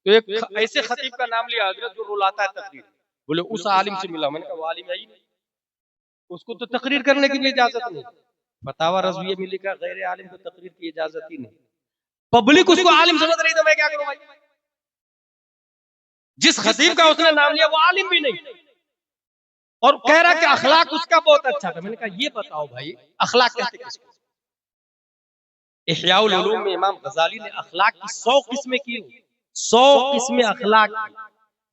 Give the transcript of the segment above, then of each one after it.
तो एक ऐसे खतीब का नाम लिया हजरत जो रुलाता है तकरीर, बोले उस आलिम से मिला। मैंने कहा वो आलिम है ही नहीं, उसको तो तकरीर करने की भी इजाजत नहीं। फतावा रज़विया में लिखा गैर आलिम को तकरीर की इजाजत ही नहीं। पब्लिक उसको आलिम समझ रही तो मैं क्या करूं भाई? जिस खतीब का उसने नाम लिया वो आलिम भी नहीं और कह रहा कि अखलाक उसका बहुत अच्छा था। मैंने कहा ये बताओ भाई अखलाक कहते किसको? इह्याउल उलूम में इमाम गजाली ने अखलाक की 100 किस्में की, 100 किस्में अखलाक की।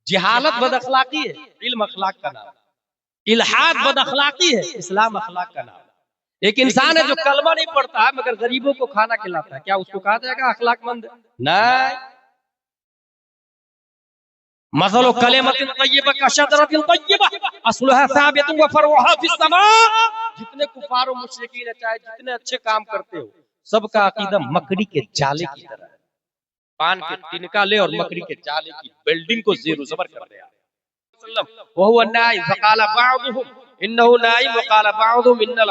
जिहालत बद अखलाकी है, इल्म अखलाक का नाम। इल्हाद बद अखलाकी है, इस्लाम अखलाक का नाम। एक इंसान है जो कलमा नहीं पढ़ता है मगर गरीबों को खाना खिलाता है, क्या उसको कहा जाएगा अखलाकमंद? नहीं। मसलो कलिमतिन तय्यबा कशजरतिन तय्यबा अस्लुहा साबितुन व फरुहा फिस समा। जितने कुफार और मुशरिकीन है, चाहे जितने अच्छे काम करते हो, सबका अकीदा मकड़ी के जाले की तरह है। पान के तिनका ले और मकड़ी के जाले की बिल्डिंग को ज़ेरो ज़बर कर दिया। वहुवा नाइम फकाला बाअदुहुम इन्नहु नाइम वकाला बाअदुहुम इन्नल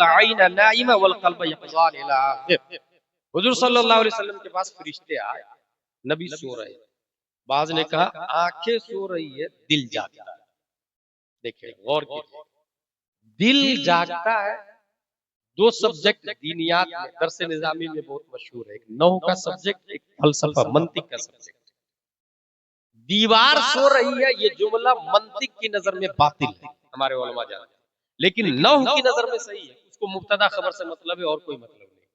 ऐन नाइमा वल क़ल्ब यक़ज़ान इला आखिर। हुज़ूर सल्लल्लाहु अलैहि वसल्लम के पास फरिश्ते आए, नबी सो रहे। बाज ने कहा आंखें सो रही है, दिल जागता है। देखिए गौर कीजिए, दिल जागता है। दो सब्जेक्ट दीनियात में दरस निजामी में बहुत मशहूर है, एक नहू का सब्जेक्ट, एक फलसफा मंतिक का सब्जेक्ट। दीवार सो रही है ये जुमला मंतिक की नजर में बातिल है, हमारे उलमा जानते हैं, लेकिन नहू की नजर में सही है। उसको मुब्तदा खबर से मतलब है और कोई मतलब नहीं।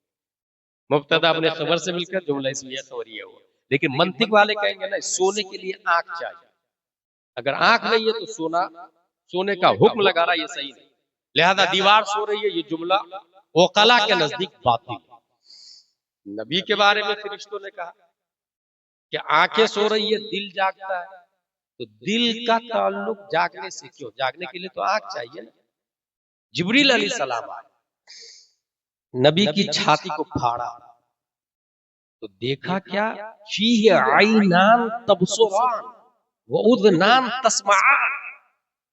मुब्तदा अपने खबर से मिलकर जुमला इसलिए खबरिया हुआ। लेकिन मंतिक वाले कहेंगे ना सोने के लिए आंख चाहिए, अगर आंख नहीं है तो सोने का हुक्म लगा रहा, ये सही नहीं। लिहाजा दीवार सो रही है ये जुमला ओकला के नजदीक बातिल। नबी के बारे में फरिश्तों ने कहा कि आंखें सो रही है, दिल जागता है। तो दिल का ताल्लुक जागने से क्यों? जागने के लिए तो आंख चाहिए ना। जिब्रील अलैहिस्सलाम आए, नबी की छाती को फाड़ा तो देखा क्या, फीही ऐनान तबसुरान व उज़नान तस्मआन।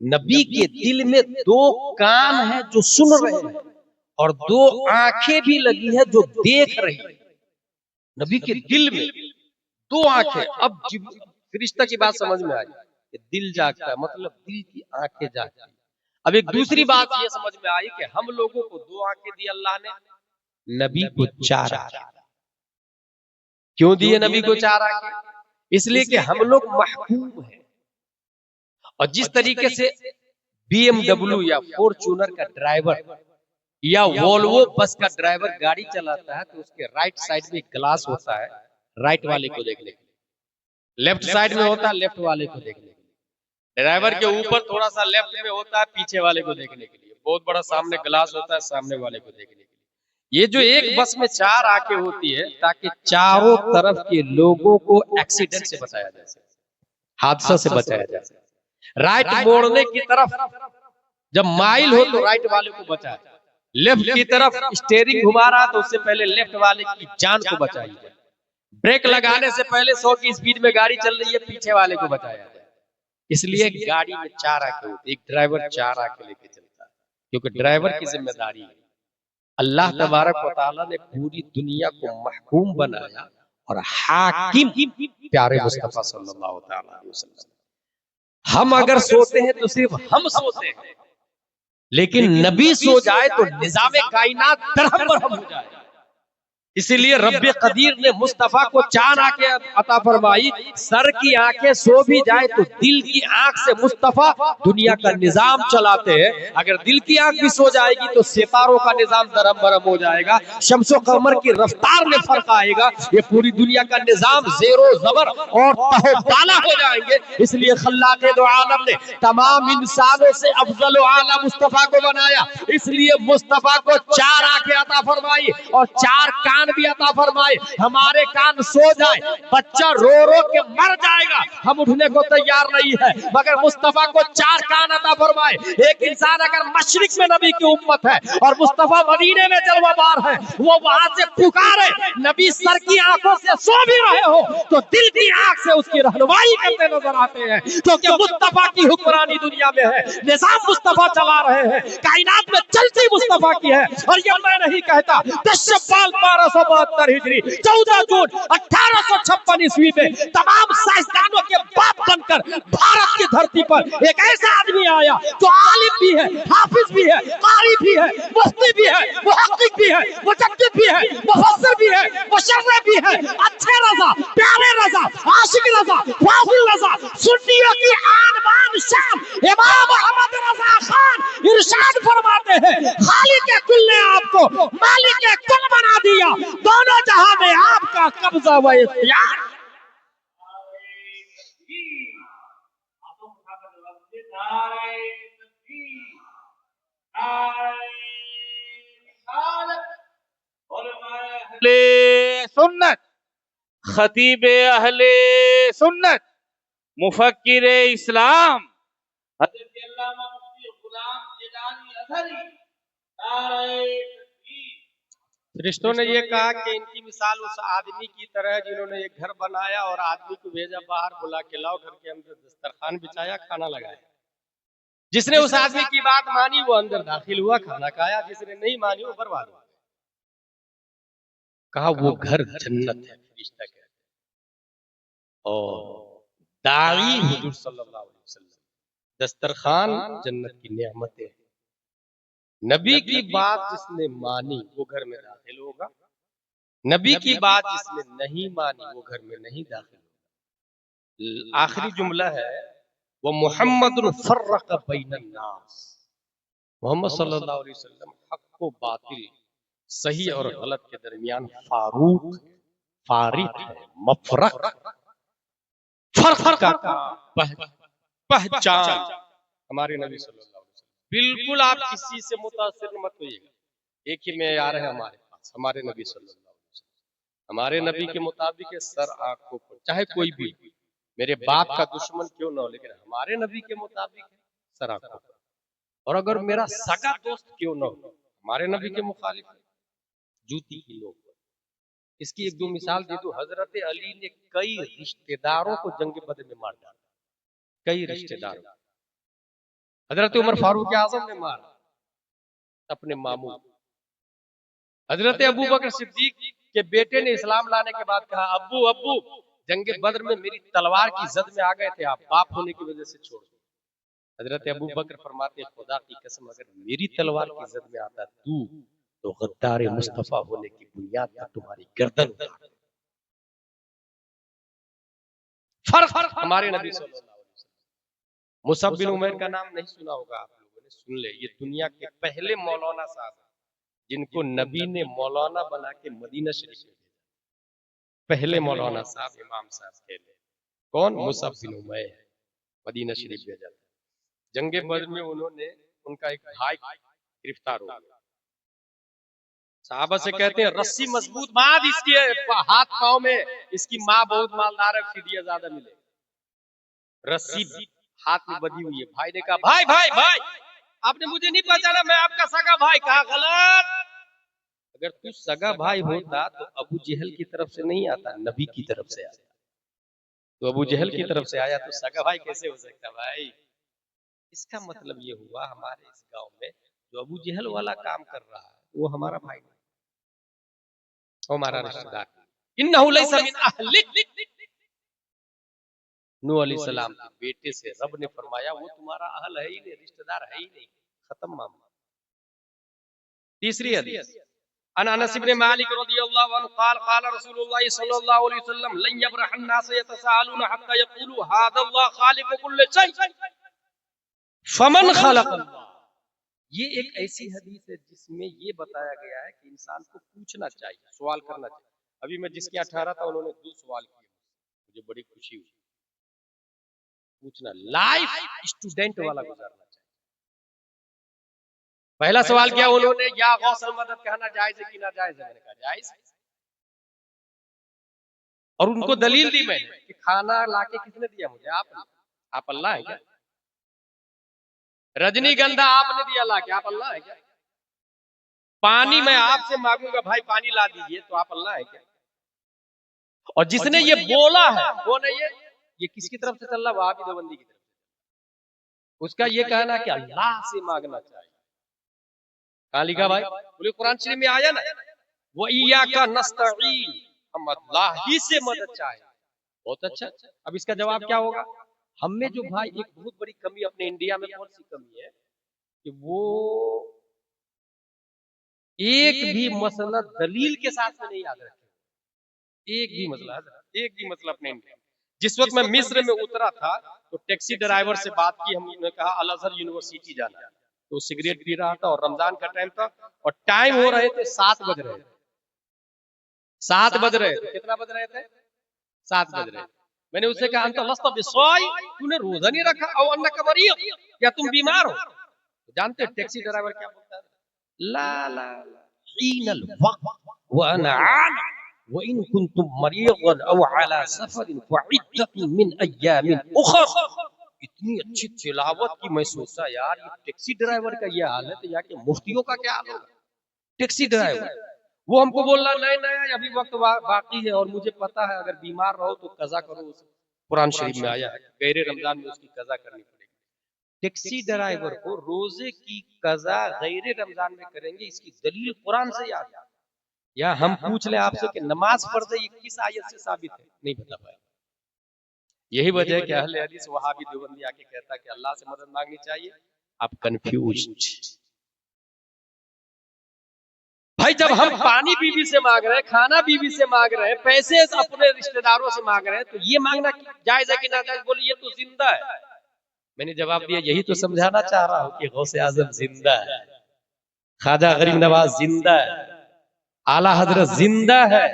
नबी के दिल में दो कान हैं जो सुन रहे हैं और दो आंखें भी लगी है जो देख रही है। नबी के दिल में दो आंखें। अब फरिश्ता की बात समझ में आई कि दिल जागता है, मतलब दिल की आंखें जागती है। अब एक दूसरी बात ये समझ में आई कि हम लोगों को दो आंखें दी अल्लाह ने, नबी को 4 आंखें। क्यों दिए नबी को 4 आंखें? इसलिए कि हम लोग महकूम हैं। और जिस तरीके से BMW या फॉर्च्यूनर का ड्राइवर या वोल्वो बस का ड्राइवर गाड़ी चलाता है तो उसके राइट साइड में ग्लास होता है राइट वाले को देखने के लिए, लेफ्ट साइड में होता है लेफ्ट वाले को देखने के लिए। ड्राइवर के ऊपर थोड़ा सा लेफ्ट में होता है पीछे वाले को देखने के लिए, बहुत बड़ा सामने ग्लास होता है सामने वाले को देखने के लिए। ये जो एक बस में 4 आंखें होती है ताकि चारों तरफ के लोगों को एक्सीडेंट से बचाया जा सके, हादसा से बचाया जा सके। राइट मोड़ने की तरफ जब माइल हो तो राइट वाले को बचाए, लेफ्ट की तरफ स्टीयरिंग घुमा रहा तो उससे पहले लेफ्ट वाले की जान को बचाइए। ब्रेक लगाने से पहले 100 की स्पीड में गाड़ी चल रही है, पीछे वाले को बचाया जाए। इसलिए गाड़ी में 4 आंखें होती है, एक ड्राइवर 4 आंखें लेके चलता है क्योंकि ड्राइवर की जिम्मेदारी है। अल्लाह तबारक व तआला ने पूरी दुनिया को महकूम बनाया और हाकिम प्यारे मुस्तफा सल्लल्लाहु अलैहि वसल्लम। हम अगर सोते हैं तो सिर्फ हम सोते हैं, लेकिन नबी सो जाए तो निजामे कायनात दरहम बरहम हो जाए। इसीलिए रब्बे कदीर ने मुस्तफा को 4 आंखें अता फरमाई। सर की आंखें सो भी जाए तो दिल की आंख से मुस्तफा दुनिया का निजाम चलाते हैं। अगर दिल की आंख भी सो जाएगी तो सितारों का निजाम दरहम बरहम हो जाएगा, शम्सो कमर की रफ्तार में फर्क आएगा, ये पूरी दुनिया का निजाम ज़ेरो ज़बर और तहो बाला हो जाएंगे। इसलिए खल्लाक़े दो आलम ने तमाम इंसानों से अफजल आला मुस्तफा को बनाया, इसलिए मुस्तफा को 4 आंखें अता फरमाई और 4 कान भी अता फरमाए। हमारे कान सो जाए, बच्चा रो रो के मर जाएगा, हम उठने को तैयार नहीं है, मगर मुस्तफा को 4 कान अता फरमाए। एक इंसान अगर मशरिक में नबी की उम्मत है और मुस्तफा मदीने में जलवाबार है, वो वहां से पुकारे, नबी सर की आंखों से सो भी रहे हो तो दिल की आंख से उसकी रहनुमाई करते नजर आते हैं, क्योंकि मुस्तफा की हुक्मरानी दुनिया में है, निजाम मुस्तफा चला रहे हैं, कायनात में चलती मुस्तफा की है। और ये मैं नहीं कहता, तशब्बाल 1200 1372 हिजरी 14 जून 1856 ईस्वी में तमाम साइंसदानों के बाप बनकर भारत की धरती पर एक ऐसा आदमी आया जो आलिम भी है, हाफिज भी है, कारी भी है, मुफ्ती भी है, मुहक्किक भी है, मुजद्दिद भी है, मुफस्सिर भी है, मुशर्रिह भी है, अच्छे रजा, प्यारे रजा, आशिक रजा, फाजिल रजा, सुन्नियों की आन बान शान इमाम अहमद रजा खान इरशाद फरमाते हैं, खालिक कुल ने आपको मालिक कुल बना दिया, दोनों जहां में आपका कब्जा व इख्तियार। सुन्नत, खतीब अहले सुन्नत, मुफक्किर इस्लाम हज़रत अल्लामा मुफ्ती गुलाम जिलानी अज़हरी नारे तकबीर। फरिश्तों ने ये कहा कि इनकी मिसाल उस आदमी की तरह जिन्होंने एक घर बनाया और आदमी को भेजा बाहर, बुला के लाओ, घर के अंदर दस्तरखान बिछाया, खाना लगाया। जिसने उस आदमी की बात मानी वो अंदर दाखिल हुआ, खाना खाया, जिसने नहीं मानी वो बर्बाद हुआ। कहा वो घर जन्नत है, फरिश्ता कहते हैं। और दाई हुजूर सल्लल्लाहु अलैहि वसल्लम, दस्तरखान जन्नत की नेमतें हैं। नबी की बात जिसने मानी वो घर में दाखिल होगा, नबी की बात जिसने नहीं मानी वो घर में नहीं दाखिल होगा। आखिरी जुमला है वो मुहम्मदुन फर्रक़ बैनन नास, मोहम्मद सल्लल्लाहु अलैहि वसल्लम हक व बातिल, सही और गलत के दरमियान फारूक है, फारिक है, मफरक, फर्क का पहचान हमारे नबी सल्लल्लाहु अलैहि वसल्लम। बिल्कुल आप किसी से मुतासिर मत होइएगा, एक ही मेयार है हमारे पास, हमारे नबी सल्लल्लाहु अलैहि वसल्लम। हमारे नबी के मुताबिक है सर आंखों पर, चाहे कोई भी मेरे बाप का दुश्मन क्यों ना हो, लेकिन हमारे नबी के मुताबिक है सर आंखों पर। और अगर मेरा सगा दोस्त क्यों ना हो, हमारे नबी के मुखालिफ है, जूती की नोक पर। इसकी एक दो मिसाल दे दूं, हजरत अली ने कई रिश्तेदारों को जंग बदर में मार डाला, कई रिश्तेदारों। हजरत उमर फारूक आजम ने मारा अपने मामू। हजरत अबू बकर सिद्दीक के बेटे ने इस्लाम लाने के बाद कहा, अब्बू अब्बू जंग बदर में मेरी तलवार की जद में आ गए थे, आप बाप होने की वजह से छोड़ दो। हजरत अबू बकर फरमाते, खुदा की कसम अगर मेरी तलवार की जद में आता तू तो गद्दार मुस्तफा होने की बुनियाद पर तुम्हारी गर्दन उतार दे। फर्क हमारे नबी सल्लल्लाहु अलैहि वसल्लम। मुसअब बिन उमैर का नाम नहीं सुना होगा आप लोगों ने, सुन ले, ये दुनिया के पहले मौलाना साहब जिनको नबी ने मौलाना बना के मदीना शरीफ में भेजा। पहले मौलाना साहब इमाम साहब कहते कौन? मुसअब बिन उमैर, मदीना शरीफ भेजा। जंगे बदर में उन्होंने, उनका एक भाई गिरफ्तार हो गया। साहबा से कहते हैं रस्सी मजबूत बांध इसके हाथ पांव में, इसकी माँ बहुत मालदार है, फिदिया ज्यादा मिलेगा। रस्सी हाथ में बंधी हुई है। भाई ने कहा भाई भाई भाई आपने मुझे नहीं पहचाना, मैं आपका सगा भाई। कहा गलत, अगर तू सगा भाई होता तो अबू जहल की तरफ से नहीं आता, नबी की तरफ से आता। तो अबू जहल की तरफ से आया तो सगा भाई कैसे हो सकता भाई? इसका मतलब ये हुआ हमारे इस गांव में जो अबू जहल वाला काम कर रहा है वो हमारा भाई नहीं, हमारा रिश्तेदार। इन्नहु लैसा मिन अहलिक, नूह अलैहिस्सलाम के बेटे से रब ने फरमाया वो तुम्हारा अहल है ही नहीं, रिश्तेदार है ही नहीं, खत्म मामला। तीसरी हदीस, अन अनस इब्न मालिक रदियल्लाहु अन्हु क़ाल क़ाल रसूलुल्लाह सल्लल्लाहु अलैहि वसल्लम लन यब्रह अन्नास यतसाअलून हत्ता यक़ूलू हाज़ा अल्लाह खालिक़ु कुल्लि शै फमन खलक़ अल्लाह। ये एक ऐसी हदीस है जिसमें ये बताया गया है कि इंसान को पूछना चाहिए, सवाल करना चाहिए। अभी मैं जिसके 18 था उन्होंने 2 सवाल किए, मुझे बड़ी खुशी हुई। पूछना, लाइफ स्टूडेंट वाला गुजारना चाहिए। पहला सवाल किया उन्होंने, या गौसल मदद कहना जायज है कि ना जायज है? मैंने कहा जायज। और उनको दलील दी मैंने कि खाना लाके किसने दिया मुझे? आप अल्लाह है क्या? रजनीगंधा आपने दिया लाके, आप अल्लाह है क्या? पानी मैं आपसे मांगूंगा भाई पानी ला दीजिए, तो आप अल्लाह है क्या? और जिसने ये बोला है वो नहीं, ये किसकी तरफ से चल रहा? वहाबी देवबंदी की तरफ से। उसका ये कहना कि अल्लाह से मांगना चाहिए। कहां लिखा भाई? बोले कुरान शरीफ में आया ना, व इय्याका नस्तईन, हम अल्लाह ही से मदद चाहे। बहुत अच्छा। अब इसका जवाब क्या होगा? हम में जो भाई एक बहुत बड़ी कमी अपने इंडिया में कौन सी कमी है कि वो एक भी मसला दलील के साथ में नहीं याद रखे। एक भी मसला, एक भी मसला अपने इंडिया में। जिस वक्त मैं मिस्र में उतरा था तो टैक्सी ड्राइवर से बात की, हमने कहा अल अज़हर यूनिवर्सिटी जाना है। तो सिगरेट पी रहा था और रमजान का टाइम था और टाइम हो रहे थे 7 बज रहे थे। 7 बज रहे थे। कितना बज रहे थे? 7 बज रहे थे। मैंने उससे कहा अंत लस्त बिस्वाई, तूने रोजा नहीं रखा, औ अन्नका मरीद, या तुम बीमार हो? तो जानते हैं टैक्सी ड्राइवर क्या बोलता है? ला ला हीनल वक्त व अना आलम व इन कुंतुम मरीदन औ अला सफरिन फइद्दतुन मिन अय्यामिन उखर। इतनी अच्छी तिलावत की मैं सोचा यार ये टैक्सी ड्राइवर का ये हाल है तो यहाँ के मुफ्तियों का क्या हाल होगा। टैक्सी ड्राइवर वो हमको बोल रहा नहीं नहीं अभी वक्त बाकी है और मुझे पता है अगर बीमार रहो तो कजा करो। कुरान शरीफ में आया है गैर रमजान में उसकी कजा करनी पड़ेगी। टैक्सी ड्राइवर को रोजे की कजा गैर रमजान में करेंगे, इसकी दलील कुरान से याद है। या हम पूछ ले आपसे कि नमाज फर्ज 21 आयत से साबित है, नहीं बता पाए। यही वजह है कि अहले हदीस वहाबी देवबंदी आके कहता है कि अल्लाह से मदद मांगनी चाहिए। आप कंफ्यूज्ड भाई, जब हम पानी बीवी से मांग रहे हैं, खाना बीवी से मांग रहे हैं, पैसे अपने रिश्तेदारों से मांग रहे हैं, तो ये मांगना जायज है कि ना जायज? बोले ये तो जिंदा है। मैंने जवाब दिया यही तो समझाना चाह रहा हूं कि गौसे आजम जिंदा है, ख्वाजा गरीब नवाज जिंदा है, आला हजरत जिंदा है,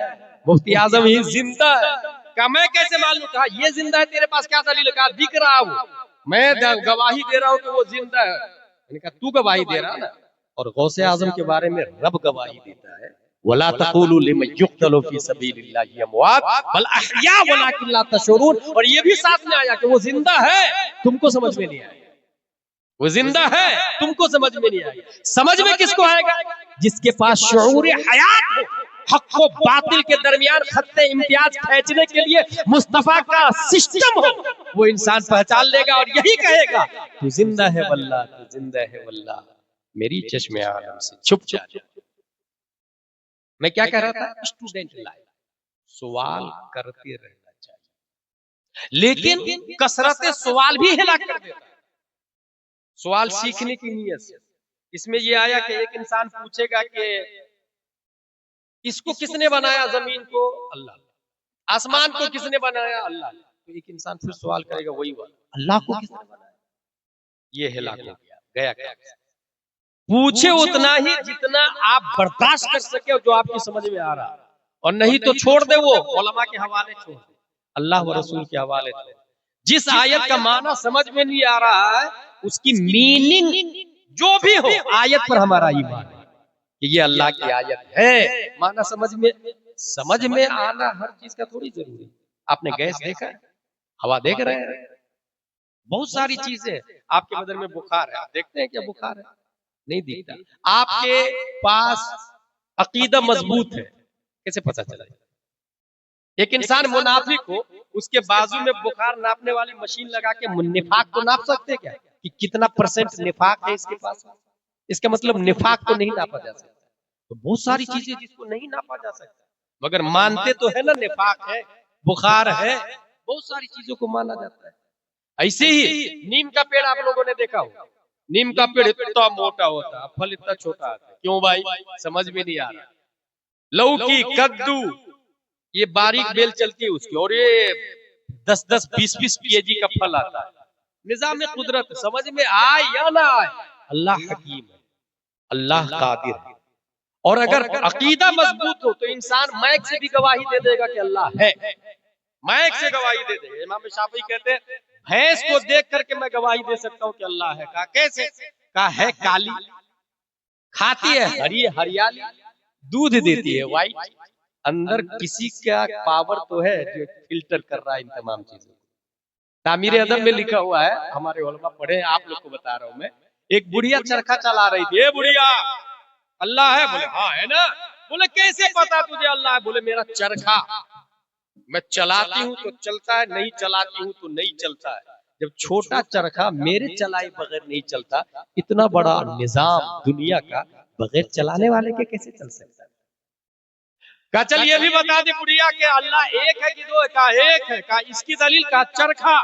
मुफ्ती आजम ही जिंदा है। क्या मैं कैसे मालूम? कहा ये जिंदा है, तेरे पास क्या दलील? कहा दिख रहा हूं, मैं गवाही दे रहा हूं कि वो जिंदा है। मैंने कहा तू गवाही दे रहा ना, और गौसे आजम के बारे में रब गवाही देता है, वला तक़ूलू लिमन युक़्तलू फी सबीलिल्लाहि अमवात बल अहया वलाकिन ला तशऊरून। और ये भी साथ में आया कि वो जिंदा है, तुमको समझ में नहीं आया। वो जिंदा है, तुमको समझ में नहीं आया। समझ में किसको आएगा? जिसके पास शऊर हयात हो, हक व बातिल के दरमियान खत्ते इम्तियाज खींचने के लिए मुस्तफा का सिस्टम हो, वो इंसान पहचान लेगा और यही कहेगा तू जिंदा है वल्लाह, तू जिंदा है वल्लाह, मेरी चश्मे आलम से छुप जा। मैं क्या कह रहा था? स्टूडेंट लाइफ सवाल करते रहना चाहिए, लेकिन कसरत सवाल भी हिला कर देता है। सवाल सीखने की नीयत से। इसमें यह आया कि एक इंसान पूछेगा कि इसको किसने बनाया, जमीन को? अल्लाह। आसमान को किसने बनाया? अल्लाह। तो एक इंसान फिर सवाल करेगा वही वाला, अल्लाह को किसने बनाया? ये हिला गया गया। पूछे उतना ही जितना आप बर्दाश्त कर सके जो आपकी समझ में आ रहा है, और नहीं तो छोड़ दे, वो उलमा के हवाले छोड़ दे, अल्लाह व रसूल के हवाले छोड़ दे। जिस आयत का माना समझ में नहीं आ रहा है उसकी मीनिंग जो भी हो, आयत पर हमारा ईमान है कि ये अल्लाह की आयत है। माना समझ में आना हर चीज का थोड़ी जरूरी। आपने गैस देखा है? हवा देख रहे हैं? बहुत सारी चीजें। आपके बदन में बुखार है, आप देखते हैं क्या बुखार है? नहीं दिखता। आपके पास अकीदा मजबूत है, कैसे पता चला? एक इंसान मुनाफिक हो, उसके बाजू में बुखार नापने वाली मशीन लगा के निफाक को नाप सकते क्या कि कितना % निफाक है इसके पास? इसका मतलब निफाक को नहीं नापा जा सकता। तो बहुत सारी चीजें जिसको नहीं नापा जा सकता, मगर मानते तो है ना, निफाक है, बुखार है, बहुत सारी चीजों को माना जाता है। ऐसे ही नीम का पेड़ आप लोगों ने देखा होगा, नीम का पेड़ इतना मोटा होता है, फल इतना छोटा आता है। क्यों भाई? समझ में नहीं आ रहा। लौकी, कद्दू, ये बारीक बेल चलती है उसकी, और ये 10-10, 20-20 kg का फल आता है। निजाम कुदरत समझ में आए या ना आए, अल्लाह हकीम है, अल्लाह कादिर है। और अगर अकीदा मजबूत हो तो इंसान मैक से भी गवाही दे देगा कि अल्लाह है, मैक से गवाही दे देगा। इमाम शाफी कहते हैं भैंस को देख करके मैं गवाही दे सकता हूँ कि अल्लाह है। कहा कैसे? कहा है काली, खाती है हरियाली, दूध देती है व्हाइट, अंदर किसी का पावर तो है जो फिल्टर कर रहा है इन तमाम चीजों को। तामीर अदब में लिखा हुआ है, हमारे उलमा पढ़े, आप लोग को बता रहा हूं मैं। एक बुढ़िया चरखा चला रही थी। ए बुढ़िया, अल्लाह है? बोले हाँ है ना। बोले कैसे पता तुझे अल्लाह है? बोले मेरा चरखा मैं चलाती हूँ तो चलता है, नहीं चलाती हूँ तो नहीं चलता है। जब छोटा चरखा मेरे चलाए बगैर नहीं चलता, इतना बड़ा निजाम दुनिया का बगैर चलाने वाले के कैसे चल सकता है? कहा चल ये भी बता दे बुढ़िया कि अल्लाह एक है कि दो है? कहा एक है। कहा इसकी दलील? कहा चरखा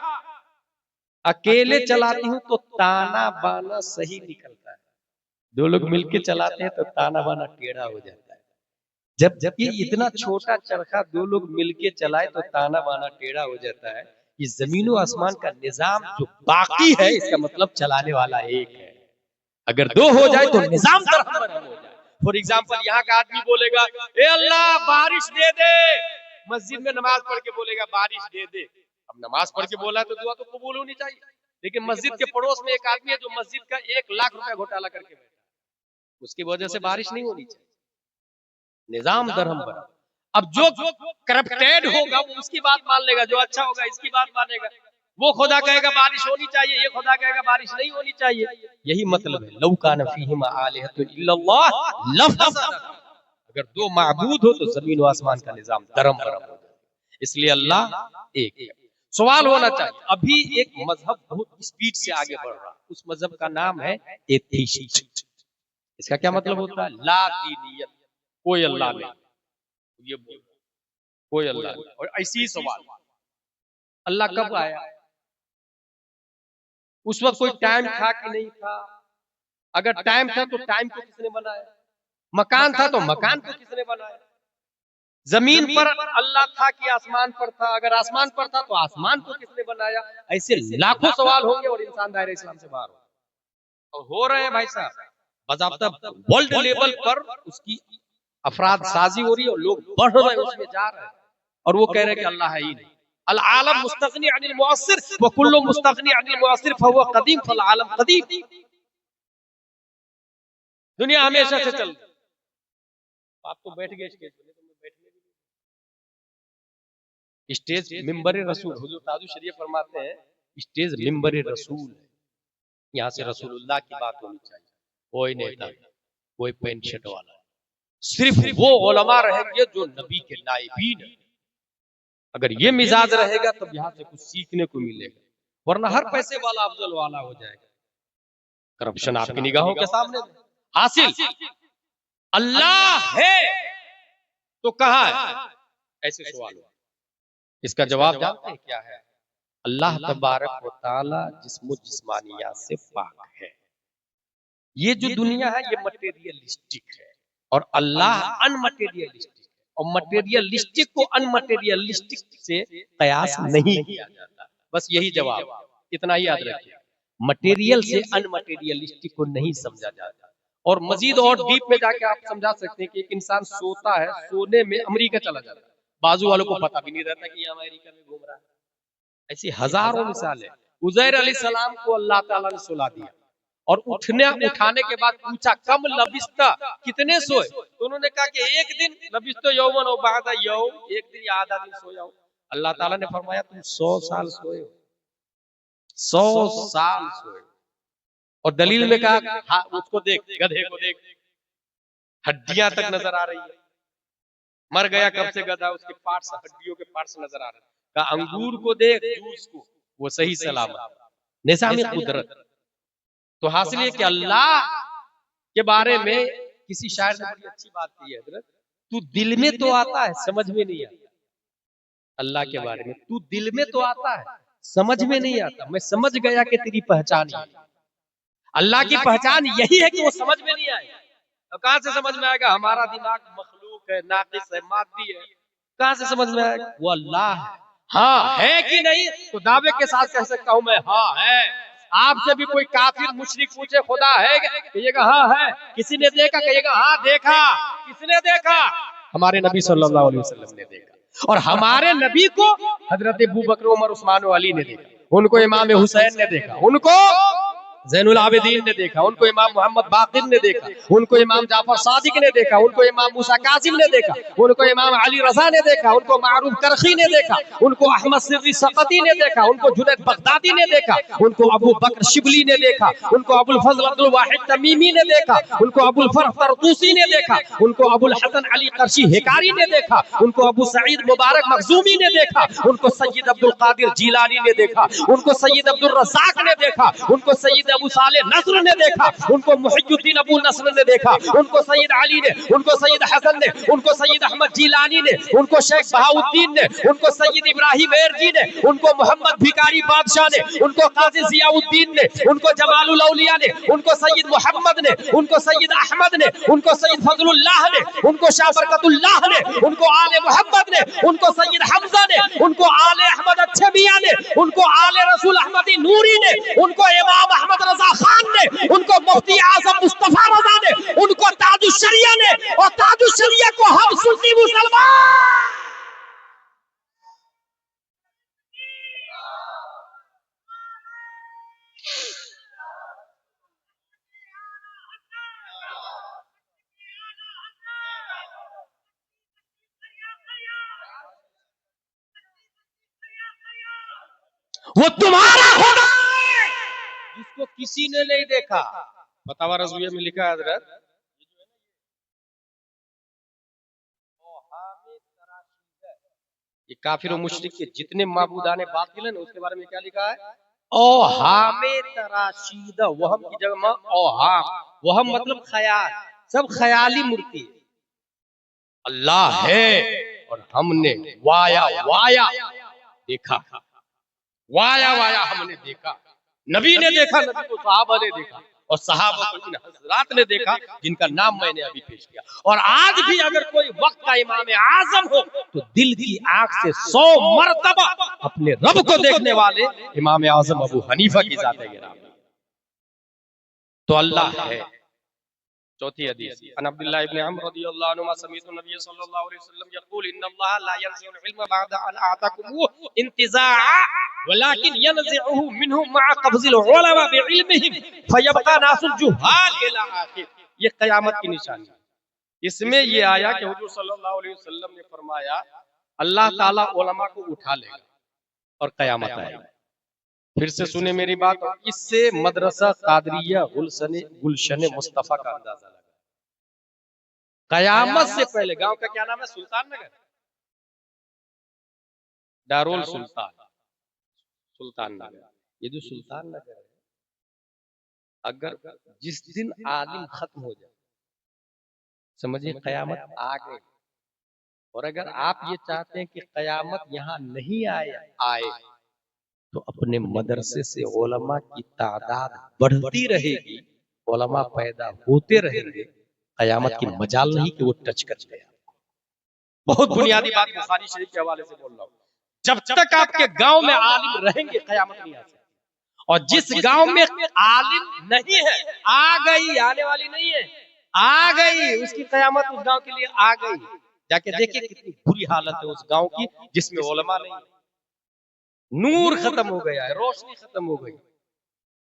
अकेले चलाती हूँ तो ताना बाना सही निकलता है, दो लोग मिलके चलाते हैं तो ताना बाना टेढ़ा हो जाता है। जबकि इतना छोटा चरखा दो लोग मिलके चलाए तो ताना बाना टेढ़ा हो जाता है। इस जमीन और आसमान का निजाम जो बाकी है, इसका मतलब चलाने वाला एक है। अगर दो हो जाए तो निजाम तरफ हो जाए। फॉर एग्जाम्पल यहाँ का आदमी बोलेगा ए अल्लाह बारिश दे दे, मस्जिद में नमाज पढ़ के बोलेगा बारिश दे दे। अब नमाज पढ़ के बोला तो दुआ तो कबूल होनी चाहिए, लेकिन मस्जिद के पड़ोस में एक आदमी है जो मस्जिद का 1 लाख रुपया घोटाला करके बैठा, उसकी वजह से बारिश नहीं होनी चाहिए। निजाम दरहम बरा। अब जो करप्टेड होगा वो उसकी बात मान लेगा, जो अच्छा होगा इसकी बात मानेगा। वो खुदा कहेगा बारिश होनी चाहिए, ये खुदा कहेगा बारिश नहीं होनी चाहिए। यही मतलब है लौ कान फीहिमा आलिहतुन इल्लल्लाह लफसदता। अगर दो माबूद हो तो जमीन और आसमान का निजाम दरम बरम हो जाए। इसलिए अल्लाह एक है। सवाल होना चाहिए, अभी एक मजहब बहुत स्पीड से आगे बढ़ रहा है, उस मजहब का नाम है एथीस्ट। इसका क्या मतलब होता है? ला दीनियत, कोई अल्लाह नहीं, ये बोल कोई अल्लाह नहीं। और ऐसी सवाल अल्लाह कब आया? उस वक्त कोई टाइम था कि नहीं था? अगर टाइम था तो टाइम को किसने बनाया? मकान था तो मकान को किसने बनाया? जमीन पर अल्लाह था कि आसमान पर था? अगर आसमान पर था तो आसमान को किसने बनाया? ऐसे लाखों सवाल होंगे और इंसान दायरे इस्लाम से बाहर हो। और हो रहे हैं भाई साहब, बाज़ाब्ता वर्ल्ड लेवल पर उसकी अफराद साजी हो रही है और लोग बढ़ रहे हैं, उसमें जा रहे हैं और वो कह रहे हैं कि अल्लाह है ही नहीं। अल आलम मुस्तगनी अनिल मुअस्सिर व कुल्लु मुस्तगनी अनिल मुअस्सिर फहुव कदीम फल आलम कदीम। दुनिया हमेशा से चल रही। आप तो बैठ गए स्टेज पे, तो बैठने भी स्टेज मिंबर रसूल, हुजूर ताजु शरीफ फरमाते हैं स्टेज मिंबर रसूल है, यहाँ से रसूलुल्लाह की बात होनी चाहिए। कोई नेता, कोई पेंट शर्ट वाला, सिर्फ वो उलमा रहेंगे जो नबी के नाइबीन है। अगर ये मिजाज रहेगा तब यहाँ से कुछ सीखने को मिलेगा, वरना हर पैसे वाला अफजल वाला हो जाएगा। करप्शन आपकी निगाहों के सामने हासिल। अल्लाह है तो कहाँ है? ऐसे सवाल हुआ। इसका जवाब जानते हैं क्या है? अल्लाह तबारक व तआला जिस्म जिस्मानियात से पाक है। ये जो दुनिया है ये मटेरियलिस्टिक है और अल्लाह अनमटेरियलिस्टिक है, और मटेरियलिस्टिक को अनमटेरियलिस्टिक से कयास नहीं किया जाता। बस यही जवाब, इतना ही याद रखिए। मटेरियल से अनमटेरियलिस्टिक को नहीं समझा जाता। और मजीद और डीप में जाके आप समझा सकते हैं कि एक इंसान सोता है, सोने में अमेरिका चला जाता है, बाजू वालों को पता भी नहीं रहता कि ये अमेरिका में घूम रहा है। ऐसी हजारों मिसालें। उज़ैर अलैहिस्सलाम को अल्लाह ताला ने सुला दिया और उठाने के बाद पूछा कम लबिस्ता, कितने सोए? तो उन्होंने कहा कि एक दिन, लबिस्तो यौमन व बअदा यौम, एक दिन या आधा दिन सोया हूं। अल्लाह ताला ने फरमाया तुम 100 साल सोए हो, 100 साल सोए। और दलील में कहा हाँ, उसको देख, गधे को देख, हड्डियां तक नजर आ रही है, मर गया कब से गधा, उसके पार्ट्स, हड्डियों के पार्ट्स नजर आ रहे हैं। कहा अंगूर को देख, जूस को, वो सही सलामत, निज़ाम कुदरत। तो हासिल ये कि अल्लाह के बारे में किसी शायर ने बड़ी अच्छी बात की है, हजरत, तू दिल में तो आता है समझ में नहीं आता। अल्लाह के बारे में तू दिल में तो आता है समझ में नहीं आता। मैं समझ गया कि तेरी पहचान है। अल्लाह की पहचान यही है कि वो समझ में नहीं आएगा। तो कहां से समझ में आएगा? हमारा दिमाग मखलूक है, नाकिस है, मादी है, कहां से समझ में आएगा? वो अल्लाह है। हाँ है कि नहीं? तो दावे के साथ कह सकता हूं मैं, हाँ है। आपसे भी कोई काफिर मुशरिक पूछे खुदा है, कहिएगा हाँ है। किसी ने देखा, कहिएगा हाँ देखा। किसने देखा? हमारे नबी सल्लल्लाहु अलैहि वसल्लम ने देखा। और हमारे नबी को हजरत अबू बकर, उमर, उस्मान व अली ने देखा, उनको इमाम हुसैन ने देखा, उनको ज़ैनुल आबिदीन ने देखा, उनको इमाम मोहम्मद बाकिर ने देखा, उनको इमाम जाफर सादिक ने देखा, उनको इमाम मूसा कासिम ने देखा, उनको इमाम अली रज़ा ने देखा, उनको मारूफ करखी ने देखा, उनको अहमद सिर्री सक़ती ने देखा, उनको जुनैद बगदादी ने देखा, उनको अबू बकर शिबली ने देखा, उनको अबुल फज़ल अब्दुल वाहिद तमीमी ने देखा, उनको अबुल फरह तरतूसी ने देखा, उनको अबुल हसन अली कर्शी हिकारी ने देखा, उनको अबू सईद मुबारक मखजूमी ने देखा, उनको सैयद अब्दुल कादिर जीलानी ने देखा, उनको सैयद अब्दुल रज़ाक ने देखा, उनको सैयद अबू साले नस्र ने देखा, उनको मुहियुद्दीन अबू नस्र ने देखा, उनको सैयद अली ने, उनको सैयद हसन ने, उनको सैयद अहमद जिलानी ने, उनको शेख बहाउद्दीन ने, उनको सैयद इब्राहिम एरजी ने, उनको मोहम्मद भिकारी बादशाह ने, उनको काजी जियाउद्दीन ने, उनको जमालुल औलिया ने, उनको सैयद मोहम्मद ने, उनको सैयद अहमद ने, उनको सैयद फजलुल्लाह ने, उनको शाह बरकतुल्लाह ने, उनको आले मोहम्मद ने, उनको सैयद हमजा ने, उनको आले अहमद अच्छे मियां ने, उनको आले रसूल अहमदी नूरी ने, उनको इमाम अहमद रजा खान ने, उनको मुफ्ती आजम मुस्तफा रजा ने, उनको ताजुश शरिया ने, और ताजुश शरिया को हम सुन्नी मुसलमान वो तुम्हारा खुदा है जिसको किसी ने नहीं देखा। फतावा रज़विया में लिखा है हजरत, ये काफिर और मुशरिक के जितने माबूदाने बातिल है ना, उसके बारे में क्या लिखा है? ओहामे तराशीद, वहम की जगह ओहाम, वहम मतलब ख्याल, सब ख्याली मूर्ति है। अल्लाह है और हमने वाया वाया देखा, वाया वाया हमने देखा। नबी ने देखा, नबी को सहाबा ने देखा, और सहाबा को इन हजरात ने देखा जिनका नाम मैंने अभी पेश किया। और आज भी अगर कोई वक्त का इमाम आजम हो तो दिल की आंख से 100 मरतबा अपने रब को देखने वाले इमाम आजम अबू हनीफा की जात है। तो अल्लाह है। चौथी हदीस, अन अब्दुल्लाह इब्न अमर रदियल्लाहु अन्हुमा समीअतु नबी सल्लल्लाहु अलैहि वसल्लम यक़ूल इन्नल्लाह ला यनज़िउल इल्मा बअद अन आताकुमु इंतिज़ाअ वलाकिन यनज़िउहु मिनहु मअ क़ब्ज़िल उलमा बिइल्मिहिम फयबक़ा नासुल जुहाल इला आखिर। ये क़यामत की निशानी है। इसमें ये आया कि हुजूर सल्लल्लाहु अलैहि वसल्लम ने फरमाया अल्लाह ताला उलमा को उठा लेगा और क़यामत आएगी। फिर से सुने मेरी बात, इससे मदरसा कादरिया गुलशन मुस्तफा का अंदाजा लगा। कयामत से पहले गांव का क्या नाम है? सुल्तान नगर, दारुल सुल्तान, सुल्तान नगर। ये जो सुल्तान नगर है, अगर जिस दिन आलिम खत्म हो जाए समझिए कयामत आ गई। और अगर आप ये चाहते हैं कि कयामत यहाँ नहीं आए तो अपने मदरसे से उलमा की तादाद बढ़ती रहेगी, उलमा पैदा होते रहेंगे, कयामत की मजाल नहीं कि वो टच कर गया। बहुत बुनियादी बात बुखारी शरीफ के हवाले से बोल रहा हूँ। जब तक आपके गांव में आलिम रहेंगे कयामत नहीं आ सकती। और जिस गांव में आलिम नहीं है, आ गई, आने वाली नहीं है, आ गई, उसकी कयामत उस गांव के लिए आ गई। जाके देखिए कितनी बुरी हालत है उस गांव की जिसमें उलमा नहीं है। नूर खत्म हो गया है, रोशनी खत्म हो गई,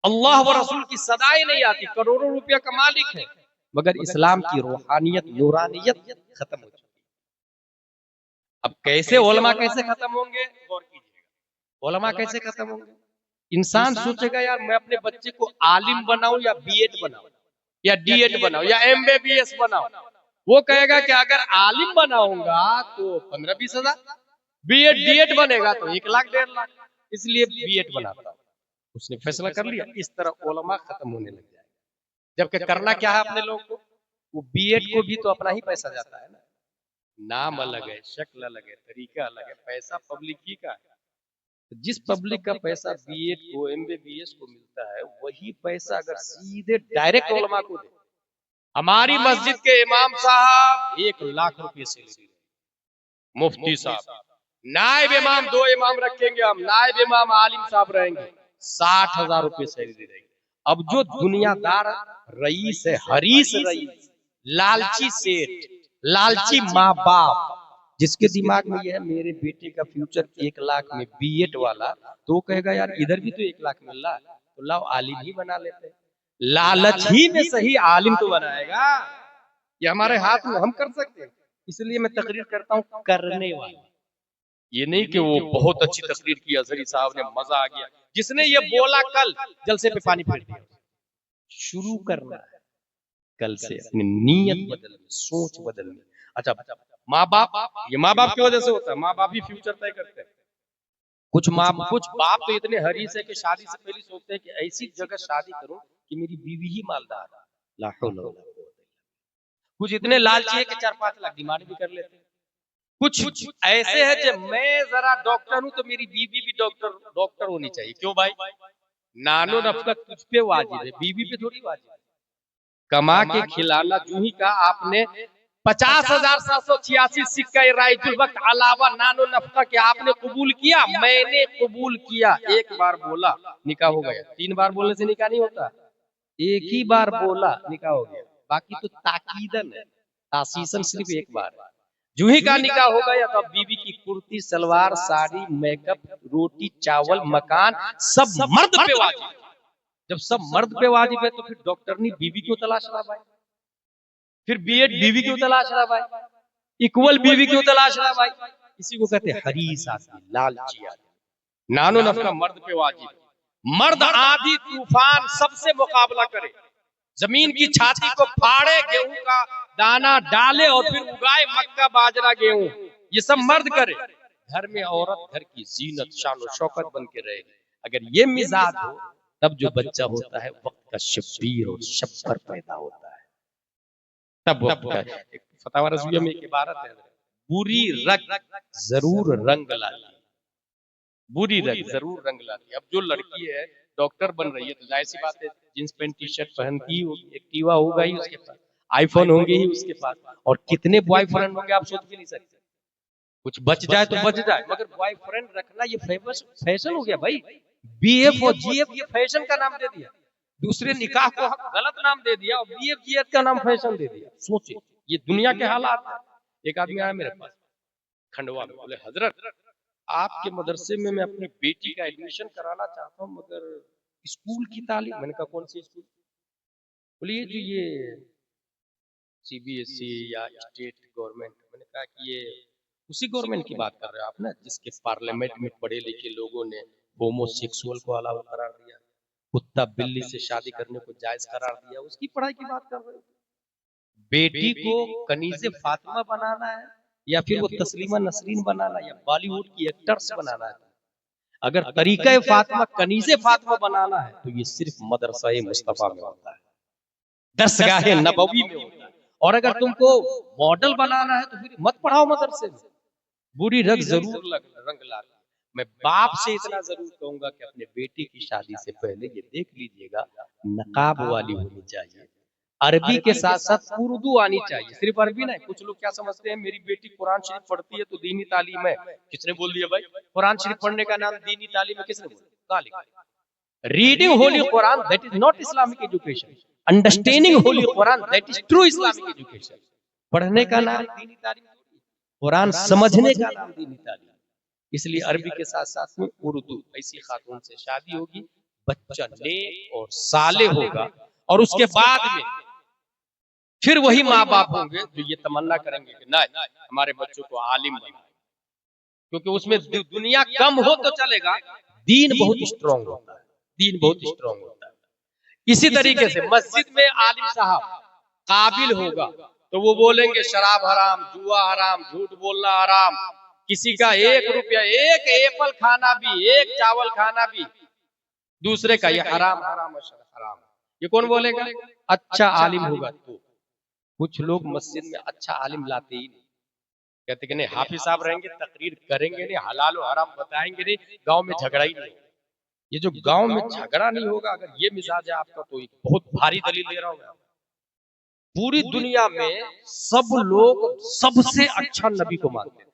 अल्लाह व रसूल की सदाएं नहीं आती। करोड़ों रुपया का मालिक है मगर इस्लाम की रूहानियत नूरानियत खत्म हो चुकी है। अब कैसे उलमा कैसे खत्म होंगे? गौर कीजिएगा, उलमा कैसे खत्म होंगे? इंसान सोचेगा यार मैं अपने बच्चे को आलिम बनाऊं या बीएड बनाऊं या डीएड बनाऊं या एमबीबीएस बनाऊं। वो कहेगा कि अगर आलिम बनाऊंगा तो 15-20 हजार, बीएड डीएड बनेगा तो 1 लाख 1.5 लाख, इसलिए बीएड बनाता। उसने फैसला कर लिया, इस तरह उलमा खत्म होने लग जाए। जबकि करना क्या है अपने लोगों को? वो बीएड को भी तो अपना ही पैसा जाता है ना, नाम अलग है, शक्ल अलग है, तरीका अलग है, पैसा पब्लिक ही का है। तो जिस पब्लिक का पैसा बीएड को एमबीबीएस को मिलता है वही पैसा अगर सीधे डायरेक्ट उलमा को दे। हमारी मस्जिद के इमाम साहब 1 लाख रुपए से लेते, मुफ्ती साहब, नायब इमाम 2 इमाम रखेंगे हम, नायब इमाम आलिम साहब रहेंगे, 60,000 रुपए सैलरी रहेगी। अब जो दुनियादार रईस है, हरीस रईस, लालची सेठ, लालची माँ बाप, जिसके दिमाग में यह है मेरे बेटे का फ्यूचर 1 लाख में बीएड वाला, तो कहेगा यार इधर भी तो 1 लाख मिल रहा है तो लाओ आलिम ही बना लेते हैं। लालच ही में सही आलिम तो बनाएगा, ये हमारे हाथ में, हम कर सकते हैं। इसलिए मैं तकरीर करता हूँ करने वाला, ये नहीं कि वो बहुत अच्छी तकरीर की अजहरी साहब ने, मजा आ गया, जिसने ये बोला कल जलसे पे पानी फेर दिया। शुरू करना है कल से, अपनी नीयत बदलनी, सोच बदलनी। अच्छा, माँ बाप, ये माँ बाप की वजह से होता है, माँ बाप ही फ्यूचर तय करते हैं। कुछ बाप तो इतने हरीस है कि शादी से पहले सोचते हैं कि ऐसी जगह शादी करूं कि मेरी बीवी ही मालदार है। ला हौला वला कुव्वता इल्ला बिल्लाह। कुछ इतने लालची है कि 4-5 लाख डिमांड भी कर लेते हैं। कुछ ऐसे है कि मैं जरा डॉक्टर हूं तो मेरी बीवी भी डॉक्टर होनी चाहिए। क्यों भाई? नानो नफका तुझ पे वाजिब है, बीवी पे थोड़ी वाजिब है। कमा के खिलाना। जूही का आपने 50,786 सिक्का राइजुल वक्त अलावा नानो नफका के आपने कबूल किया, मैंने कबूल किया। एक बार बोला निकाह हो गया। 3 बार बोलने से निकाह नहीं होता। एक ही बार बोला निकाह हो गया। बाकी तो ताकीदन है, तासीसन सिर्फ एक बार है। जूही का निकाह हो गया तो अब बीवी की कुर्ती सलवार साड़ी मेकअप रोटी चावल मकान सब मर्द पे वाजिब है। जब सब मर्द पे वाजिब है तो फिर डॉक्टरनी बीवी क्यों तलाश रहा भाई? फिर बीएड बीवी क्यों तलाश रहा भाई? इक्वल बीवी क्यों तलाश रहा भाई? इसी को कहते हैं हरीस आदमी, लालची आदमी। नानो नफका मर्द पे वाजिब है। मर्द आंधी तूफान सबसे मुकाबला करे, जमीन की छाती को फाड़े, गेहूं का दाना डाले और फिर उगाए मक्का बाजरा गेहूं, ये सब मर्द करे। घर में औरत घर की जीनत शान और शौकत बन के रहे। अगर ये मिजाज हो तब जो बच्चा होता है वक्त का शब्बीर और शब्बर पैदा होता है। तब वक्त का एक फतावा रज़विया में एक इबारत है, बुरी रग जरूर रंग लाती है। बुरी रग जरूर रंग लाती है। अब जो लड़की है डॉक्टर बन रही है तो जाहिर सी बात है जींस पैंट टी शर्ट पहनती होगी, एक्टिवा होगा ही उसके पास, आईफोन होंगे ही उसके पास, और कितने बॉयफ्रेंड होंगे आप सोच भी नहीं सकते। कुछ बच जाए तो बच जाए, मगर बॉयफ्रेंड रखना ये फैशन हो गया भाई। बीएफ और जीएफ ये फैशन का नाम दे दिया। दूसरे निकाह को गलत नाम दे दिया और बीएफ जीएफ का नाम फैशन दे दिया। सोचिए ये दुनिया के हालात है। एक आदमी आया मेरे पास खंडवा में, बोले हजरत आपके मदरसे में मैं अपने बेटी का एडमिशन कराना चाहता हूँ मगर स्कूल की तालीम। मैंने कहा कौन सी स्कूल? बोले ये सीबीएसई या स्टेट गवर्नमेंट। मैंने कहा कि ये उसी गवर्नमेंट की बात कर रहे हो आप ना जिसके पार्लियामेंट में पढ़े लिखे लोगों ने होमोसेक्सुअल को अलाउ करार दिया, कुत्ता बिल्ली से शादी करने को जायज करार दिया, उसकी पढ़ाई की बात कर रहे हो। बेटी को कनीज़े फातिमा बनाना है या फिर वो तस्लीमा नसरीन बनाना या बॉलीवुड की एक्टर्स बनाना है? अगर तरीका फातिमा कनीज़े फातिमा बनाना है तो ये सिर्फ मदरसा मुस्तफा में होता है, दरसगाह नबवी में होता है। और अगर तुमको मॉडल बनाना है तो फिर मत पढ़ाओ मदरसे में। बुरी रंग जरूर रंग लाती। मैं बाप से इतना जरूर कहूंगा कि अपने बेटी की शादी से पहले ये देख लीजिएगा नकाब वाली होनी चाहिए, अरबी के साथ साथ उर्दू आनी चाहिए। सिर्फ अरबी नहीं। कुछ लोग क्या समझते हैं मेरी बेटी कुरान शरीफ पढ़ती है तो दीनी तालीम है। किसने बोल दिया भाई? कुरान शरीफ पढ़ने का नाम दीनी तालीम है? किसने बोला? Reading Holi Quran that is not Islamic education, understanding Holi Quran that is true Islamic education. पढ़ने का नाम दीनी तालीम, कुरान समझने का नाम दीनी तालीम। इसलिए अरबी के साथ साथ में उर्दू। ऐसी खातून से शादी होगी, बच्चा नेक और साले होगा, और उसके बाद में फिर वही माँ बाप होंगे जो ये तमन्ना करेंगे कि नहीं हमारे बच्चों को आलिम बनाए, क्योंकि उसमें दुनिया कम हो तो चलेगा, दीन बहुत स्ट्रांग होता है। दीन बहुत स्ट्रांग होता है। इसी तरीके से मस्जिद में आलिम साहब काबिल होगा तो वो बोलेंगे शराब हराम, जुआ हराम, झूठ बोलना हराम, किसी का 1 रुपया, 1 एप्पल खाना भी, 1 चावल खाना भी दूसरे का, ये हराम हराम हराम। ये कौन बोलेगा? अच्छा आलिम होगा तो। कुछ लोग मस्जिद में अच्छा आलिम लाते ही नहीं, कहते कि नहीं हाफिज साहब रहेंगे तकरीर करेंगे नहीं, हलाल और हराम बताएंगे नहीं, गांव में झगड़ा ही नहीं। ये जो गांव में झगड़ा नहीं होगा, अगर ये मिजाज है आपका तो एक बहुत भारी दलील दे रहा हूं। पूरी दुनिया में सब लोग सबसे अच्छा नबी को मानते हैं।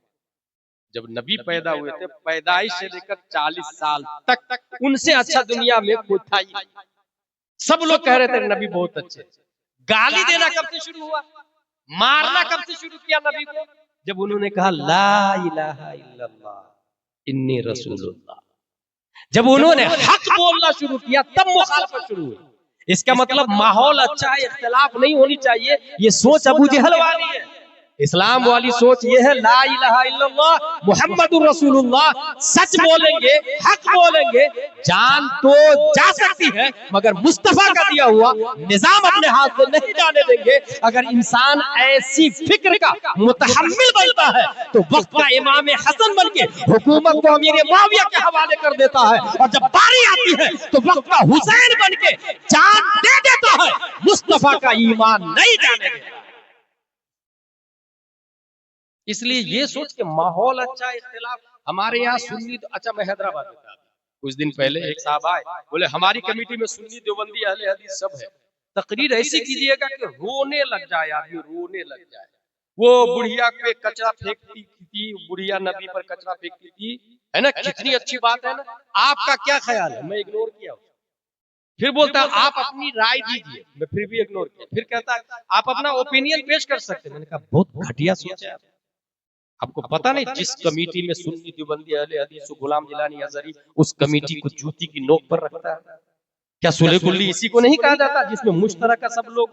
जब नबी पैदा हुए थे पैदाइश से लेकर 40 साल तक उनसे अच्छा दुनिया में कोई था ही नहीं। सब लोग कह रहे थे नबी बहुत अच्छे। गाली देना कब से शुरू हुआ, मारना कब से शुरू किया नबी को? जब उन्होंने कहा ला इलाहा इल्लल्लाह इन्नी रसूलुल्लाह। जब उन्होंने हक बोलना शुरू किया तब मुखालफत शुरू हुई। इसका मतलब माहौल अच्छा है, इख्तिलाफ नहीं होनी चाहिए, ये सोच अबू जहल वाली है। इस्लाम वाली सोच ये है, ला इलाहा इल्लल्लाह मुहम्मदुर रसूलुल्लाह, सच बोलेंगे, हक बोलेंगे, जान तो जा सकती है मगर मुस्तफा का दिया हुआ निजाम अपने हाथ से नहीं जाने देंगे। अगर इंसान ऐसी फिक्र का मुतहम्मिल बनता है तो वक्त का इमाम हसन बन के हुकूमत को अमीर मुआविया के हवाले कर देता है, और जब बारी आती है तो वक्त का हुसैन बन के जान दे देता है। मुस्तफा का ईमान नहीं जाने देता। इसलिए ये सोच के माहौल अच्छा, इख्तिलाफ हमारे यहाँ सुन्नी तो अच्छा। मैं हैदराबाद में था कुछ दिन पहले, एक साहब आए, बोले हमारी कमेटी में सुन्नी देवबंदी अहले हदीस सब है, तकरीर ऐसी कीजिएगा कि रोने लग जाए आदमी, रोने लग जाए। वो बुढ़िया पे कचरा फेंकती थी, बुढ़िया नबी पर कचरा फेंकती थी, है ना, कितनी अच्छी बात है ना। आपका क्या ख्याल है? मैं इग्नोर किया। फिर बोलता है आप अपनी राय दीजिए, मैं फिर भी इग्नोर किया। फिर कहता है आप अपना ओपिनियन पेश कर सकते हैं। मैंने कहा बहुत घटिया सोच है। आपको पता नहीं जिस कमेटी में सुन्नी देवबंदी अहले हदीस गुलाम जिलानी अज़हरी, उस कमेटी को जूती की नोक पर रखता है। क्या सुलह कुल्ली इसी को नहीं कहा जाता जिसमें मुश्तरक सब लोग?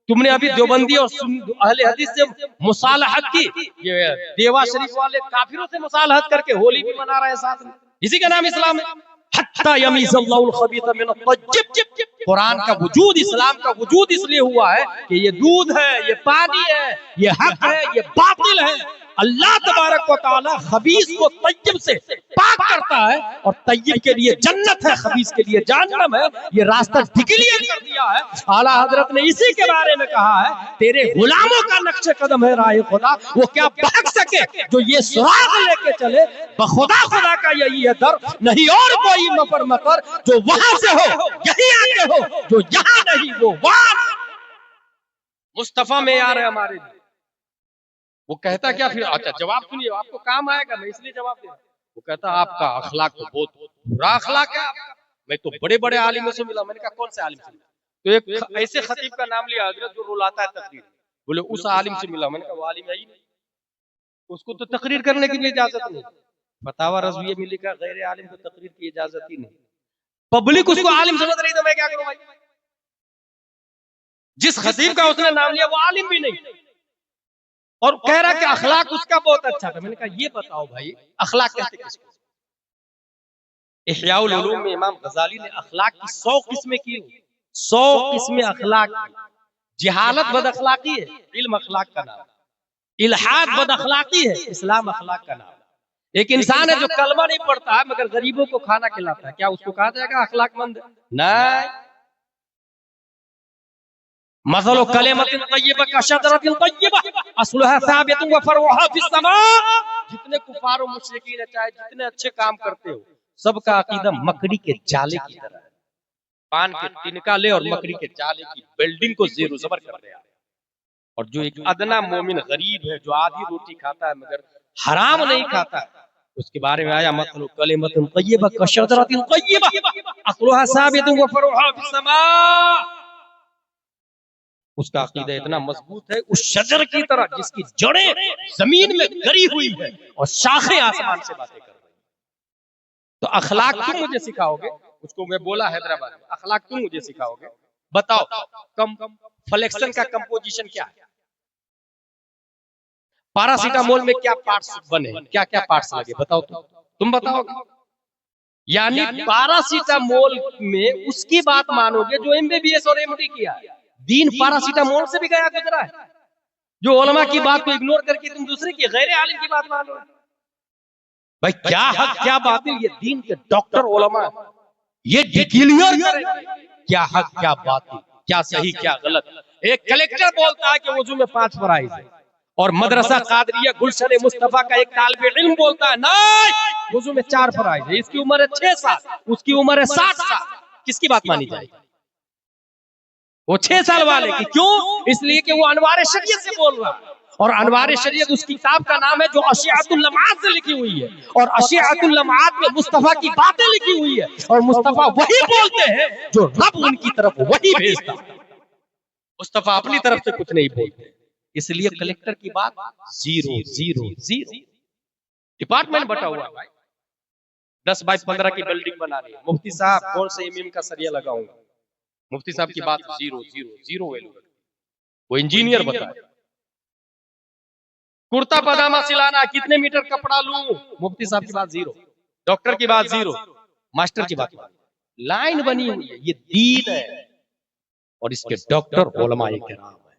तुमने अभी देवबंदी और अहले हदीस से मुसालहत की, ये देवा शरीफ वाले काफिरों से मुसालहत करके होली भी मना रहे हैं साथ में, इसी का नाम इस्लाम है। हत्ता यमीज़ल्लाहुल खबीसा मिनत तय्यब। कुरान का वजूद, इस्लाम का वजूद इसलिए हुआ है कि ये दूध है, ये पानी है, ये हक है, ये बातिल है। अल्लाह तबारक व तआला खबीस को तय्यब से पाक करता है, और तय्यब के लिए जन्नत है, खबीस के लिए जहन्नम है। ये रास्ता डिक्लेयर कर दिया है। आला हजरत ने इसी के बारे में कहा है, तेरे गुलामों का नक्शे कदम है राह खुदा, वो क्या भाग सके जो ये सुराग लेके चले। बखुदा खुदा का यही है दर, नहीं और कोई मफर मकर, जो वहां से हो यही आगे हो, जो यहाँ नहीं वो वहां। मुस्तफा में यार है हमारे लिए। वो कहता क्या फिर, अच्छा जवाब सुनिए, आपको काम आएगा, मैं इसलिए जवाब दे रहा हूं। वो कहता आपका अखलाक तो बहुत बुरा अखलाक है आपका। मैं तो बड़े बड़े आलिमों से मिला। मैंने कहा कौन से आलिम से मिला? तो एक ऐसे खतीब का नाम लिया हजरत जो रुलाता है तकरीर। बोले उस आलिम से मिला। मैंने कहा वो आलिम है ही नहीं, उसको तो तकरीर करने की भी इजाजत नहीं। फतावा रज़विया में लिखा गैर आलिम को तकरीर की इजाजत ही नहीं। पब्लिक उसको आलिम समझ रही, तो मैं क्या करूं भाई? जिस खतीब का उसने नाम लिया वो आलिम भी नहीं, और कह रहा कि अखलाक उसका बहुत अच्छा था। मैंने कहा ये बताओ भाई अखलाक कहते किसको? इह्याउल उलूम में इमाम गजाली ने अखलाक की 100 किस्में की, 100 किस्में अखलाक की। जिहालत बद अखलाकी है, इल्म अखलाक का नाम। इल्हाद बद अखलाकी है, इस्लाम अखलाक का नाम। एक इंसान है जो कलमा नहीं पढ़ता है मगर गरीबों को खाना खिलाता है, क्या उसको कहा जाएगा अखलाकमंद? नहीं। मसलो कलिमतिन तय्यबा कशजरतिन तय्यबा अस्लुहा साबितुन व फरुहा फिस समा। जितने कुफार और मुशरिकीन चाहे जितने अच्छे काम करते हो, सबका अकीदा मकड़ी के जाले की तरह है। पान के तिनका ले और मकड़ी के जाले की बिल्डिंग को ज़ेरो ज़बर कर दे। और जो एक अदना मोमिन गरीब है जो आधी रोटी खाता है मगर हराम नहीं खाता, उसके बारे में आया मतलब कलिमतुन तय्यबा कशजरतिन तय्यबा अस्लुहा साबितुन व फरुहा फिस समा। उसका अकीदा इतना मजबूत है उस शजर की तरह जिसकी जड़ें जमीन में गड़ी हुई है और शाखें आसमान से बातें कर रही है। तो अखलाक तुम मुझे सिखाओगे, उसको मैं बोला हैदराबाद में, अखलाक तुम मुझे सिखाओगे, बताओ फ्लेक्शन का कंपोजिशन क्या है? पैरासीटामोल में क्या पार्ट्स बने, क्या क्या पार्ट्स लगे, बताओ तुम बताओगे? यानी पैरासीटामोल में उसकी बात मानोगे जो एमबीबीएस और एमडी किया है। दीन पैरासीटामोल से भी गया गुजरा है। जो उलमा की बात को इग्नोर करके तुम दूसरे की गैर आलिम की बात मान लो। भाई क्या हक क्या बातिल, ये दीन के डॉक्टर उलमा ये डिक्लेयर करेंगे क्या हक क्या बातिल, क्या सही क्या गलत। एक कलेक्टर बोलता है कि वुजू में 5 फराइज है, और मदरसा कादरिया गुलशन मुस्तफा का एक तालिब इल्म बोलता है नहीं वुजू में 4 फराइज है। इसकी उम्र है 6 साल, उसकी उम्र है 60 साल। किसकी बात मानी जाएगी? वो 6 साल वाले की। क्यों? इसलिए कि वो अनवार शरीयत से बोल रहा है, और अनवार शरीयत उस किताब का नाम है जो अशियातुल लम्हात से लिखी हुई है, और अशियातुल लम्हात में मुस्तफा की बातें लिखी हुई है, और मुस्तफा वही बोलते हैं जो रब उनकी तरफ वही भेजता है। मुस्तफा अपनी तरफ से कुछ नहीं बोलते। इसलिए कलेक्टर की बात 0 0 0। डिपार्टमेंट बटा हुआ है भाई, 10 बाय 15 की बिल्डिंग बना रही है। मुफ्ती साहब कौन से इमाम का सरिया लगाऊंगा, मुफ्ती साहब की बात 0 0 0 वैल्यू। वो इंजीनियर बताए कुर्ता पजामा सिलाना, कितने मीटर कपड़ा लूं, मुफ्ती साहब की बात जीरो, डॉक्टर की बात जीरो, मास्टर की बात, लाइन बनी हुई है, ये दीन है। और इसके डॉक्टर उलमाए किराम है।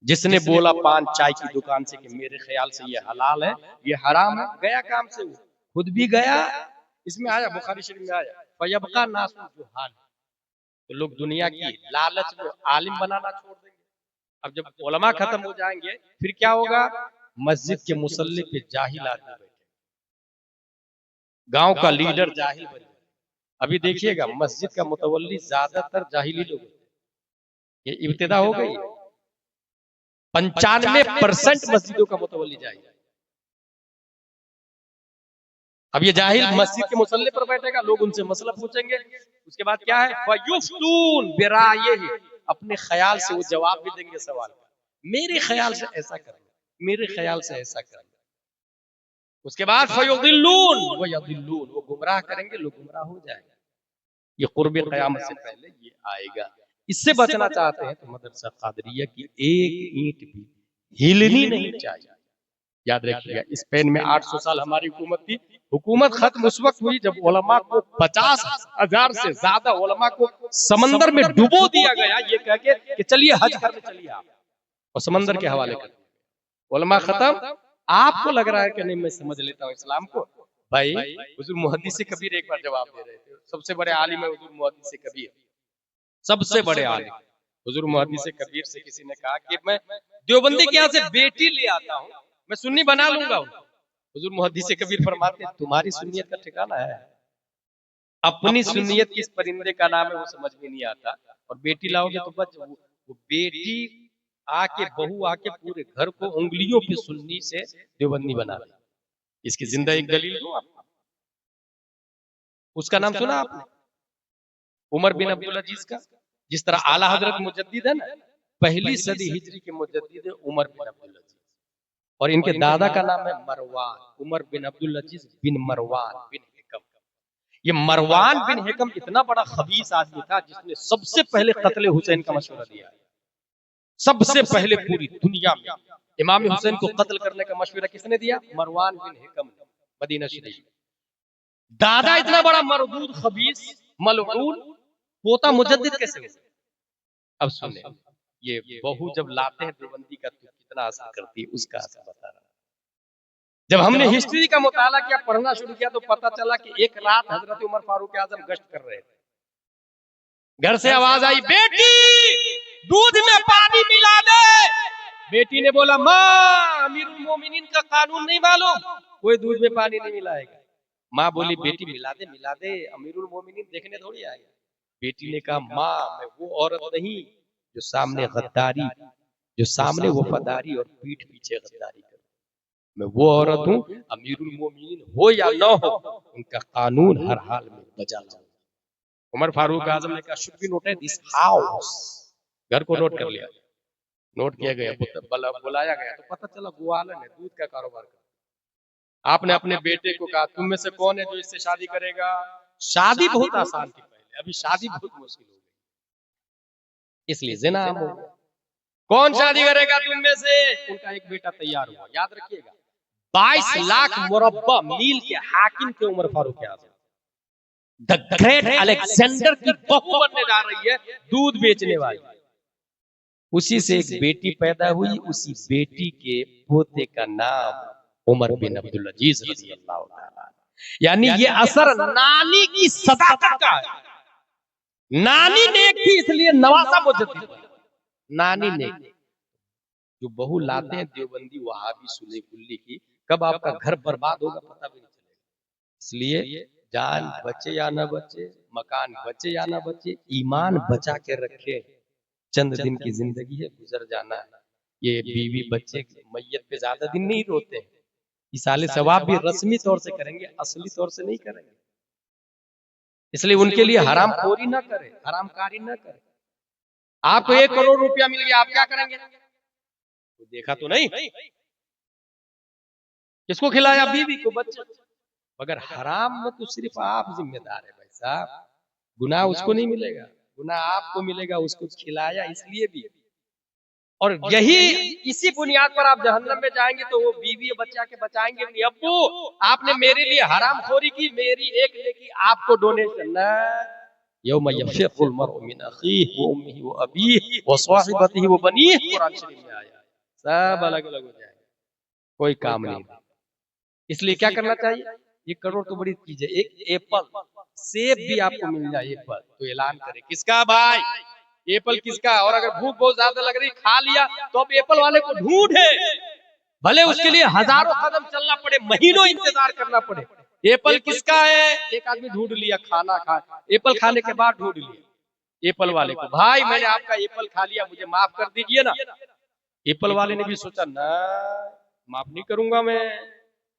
जिसने बोला पान चाय की दुकान से कि मेरे ख्याल से ये हलाल है, ये हराम है, गया काम से, वो खुद भी गया। इसमें आया, बुखारी शरीफ में आया, फयबका नासु जुहाल, तो लोग दुनिया की लालच में आलिम बनाना छोड़ देंगे। अब जब उलमा खत्म हो जाएंगे फिर क्या होगा, मस्जिद के मुसल्ले पे जाहिल आदमी बैठे, गांव का लीडर जाहिल बन जाए। अभी देखिएगा मस्जिद का मुतवल्ली ज्यादातर जाहिली लोग, ये इब्तिदा हो गई। 95% मस्जिदों का मुतवल्ली जाहिल। अब ये जाहिल मस्जिद के मुसल्ले पर बैठेगा, लोग उनसे मसला पूछेंगे, उसके बाद क्या है, फयुफ्तून बिरायहि, अपने ख्याल से वो जवाब भी देंगे सवाल का, मेरे ख्याल से ऐसा करना, मेरे ख्याल से ऐसा करना। उसके बाद फयुदिल्लून व यदिल्लून, वो गुमराह करेंगे, लोग गुमराह हो जाएंगे। ये कुर्ब क़यामत से पहले ये आएगा। इससे बचना चाहते हैं तो मदरसा कादरिया की एक ईंट भी हिलनी नहीं चाहिए। याद रखिएगा, स्पेन में 800 साल हमारी हुकूमत थी। हुकूमत खत्म उस वक्त हुई जब उलमा को 50,000 से ज्यादा उलमा को समंदर में डुबो दिया गया, ये कह के कि चलिए हज करने चलिए आप, और समंदर के हवाले कर उलमा खत्म। आपको लग रहा है कि नहीं मैं समझ लेता हूँ इस्लाम को, भाई हुजूर मुहद्दिस कबीर एक बार जवाब दे रहे थे, सबसे बड़े आलिम है हुजूर मुहद्दिस कबीर, सबसे बड़े आलिम हुजूर मुहद्दिस कबीर से किसी ने कहा कि मैं देवबंदी के यहाँ से बेटी ले आता हूँ, मैं सुन्नी बना लूंगा। हुजूर मुहद्दिस कबीर फरमाते हैं तुम्हारी सुन्नियत का ठिकाना है, अपनी सुन्नियत किस परिंदे का नाम है वो समझ में नहीं आता, और बेटी लाओगे तो बच, वो बेटी आके बहू आके पूरे घर को उंगलियों पे सुन्नी से देवबंदी बना दे। इसकी जिंदा एक दलील दूं आपको, उसका नाम सुना आपने, उमर बिन अब्दुल अजीज का। जिस तरह आला हजरत मुजद्दिद है ना, पहली सदी हिजरी के मुजद्दिद उमर बिन अब्दुल अजीज, और इनके दादा का नाम है मरवान, उमर बिन अब्दुल अजीज बिन मरवान बिन हिकम। ये मरवान बिन हिकम इतना बड़ा खबीस आदमी था जिसने सबसे पहले कत्ल हुसैन का मशवरा दिया। सबसे पहले पूरी दुनिया में इमाम हुसैन को कत्ल करने का मशवरा किसने दिया, मरवान बिन हिकम ने, मदीना शरीफ। दादा इतना बड़ा मरदूद खबीस मलऊन, पोता मुजद्दिद कैसे हो? अब सुने, ये बहू जब लाते हैं देवबंदी का तो कितना असर करती है, उसका असर बता रहा। जब हमने हिस्ट्री का मुताला किया, पढ़ना शुरू किया, तो पता चला कि एक रात हजरत उमर फारूक आजम गश्त कर रहे थे, घर से आवाज आई, बेटी दूध में पानी मिला दे। बेटी ने बोला माँ अमीरुल मोमिनीन का कानून नहीं मालूम, कोई दूध में पानी नहीं मिलाएगा। माँ बोली बेटी मिला दे, अमीरुल मोमिनीन देखने थोड़ी आएगा। बेटी ने कहा माँ मैं वो औरत नहीं जो सामने गद्दारी, जो सामने वफादारी और पीठ पीछे गद्दारी करे, मैं वो औरत हूँ, अमीरुल मोमिनीन हो या न हो उनका कानून हर हाल में बजा लाऊंगा। उमर फारूक आजम ने कहा should be noted this house, घर को नोट कर लिया, नोट किया गया, बुलाया गया तो पता चला गोवालन है, दूध का कारोबार करता। आपने अपने बेटे को कहा तुम में से कौन है जो इससे शादी करेगा? शादी बहुत आसान थी पहले, अभी शादी बहुत मुश्किल हो गई, इसलिए ज़िना हो गया। कौन शादी करेगा तुम में से? उनका एक बेटा तैयार हुआ। याद रखिएगा 22 लाख मुरब्बा मील के हाकिम थे उमर फारूक आजम। द ग्रेट अलेक्जेंडर की बहू बनने जा रही है, दूध बेचने वाली। उसी से एक बेटी पैदा हुई, उसी बेटी के पोते का नाम उमर बिन अब्दुल अजीज रज़ियल्लाहु ताला। यानी ये असर नानी की सदाकत का है। नानी नेक थी इसलिए नवासा मुजद्दिद, नानी नेक। जो बहू लाते हैं देवबंदी वहाबी सुन्नी कुल्ली की, कब आपका घर बर्बाद होगा पता भी नहीं चलेगा। इसलिए जान बचे या ना बचे, मकान बचे या ना बचे, ईमान बचा के रखे। चंद दिन की जिंदगी है, गुजर जाना है। ये बीवी बच्चे मैयत पे ज्यादा दिन नहीं रोते, इसाले सवाब भी रस्मी तौर से करेंगे, असली तौर से नहीं करेंगे। इसलिए उनके लिए हराम खोरी ना करे, हराम कारी ना करे। आपको 1 करोड़ रुपया मिल गया, आप क्या करेंगे? तो देखा तो नहीं, किसको खिलाया? बीवी को, बच्चे। मगर हराम में तो सिर्फ आप जिम्मेदार है भाई साहब, गुनाह उसको नहीं मिलेगा, गुनाह आपको मिलेगा, उसको खिलाया इसलिए भी। और यही इसी बुनियाद पर आप जहन्नम में जाएंगे तो वो बीवी बच्चा के बचाएंगे नहीं। अब्बू आपने मेरे लिए हराम खोरी की, मेरी एक नेकी आपको डोनेशन ना। यौम यफ़िरुल मर्उ मिन अख़ीहि व उम्मिहि व अबीहि व साहिबतिहि व बनीहि, कुरान शरीफ में आया। सब अलग अलग हो जाएंगे, कोई काम नहीं। इसलिए क्या करना चाहिए? ये करोड़ तो बड़ी चीज है। एक एप्पल, सेब भी आपको मिल जाए एप्पल तो ऐलान करे किसका भाई, एप्पल किसका। और अगर भूख बहुत ज्यादा लग रही, खा लिया तो अब एप्पल वाले को ढूंढे, भले उसके लिए हजारों कदम चलना पड़े, महीनों इंतजार करना पड़े। एप्पल किसका है? एक आदमी ढूंढ लिया, खाना खा, एप्पल खाने के बाद ढूंढ लिया एप्पल वाले को, भाई मैंने आपका एप्पल खा लिया, मुझे माफ कर दीजिए ना। एप्पल वाले ने भी सोचा ना, माफ नहीं करूंगा मैं,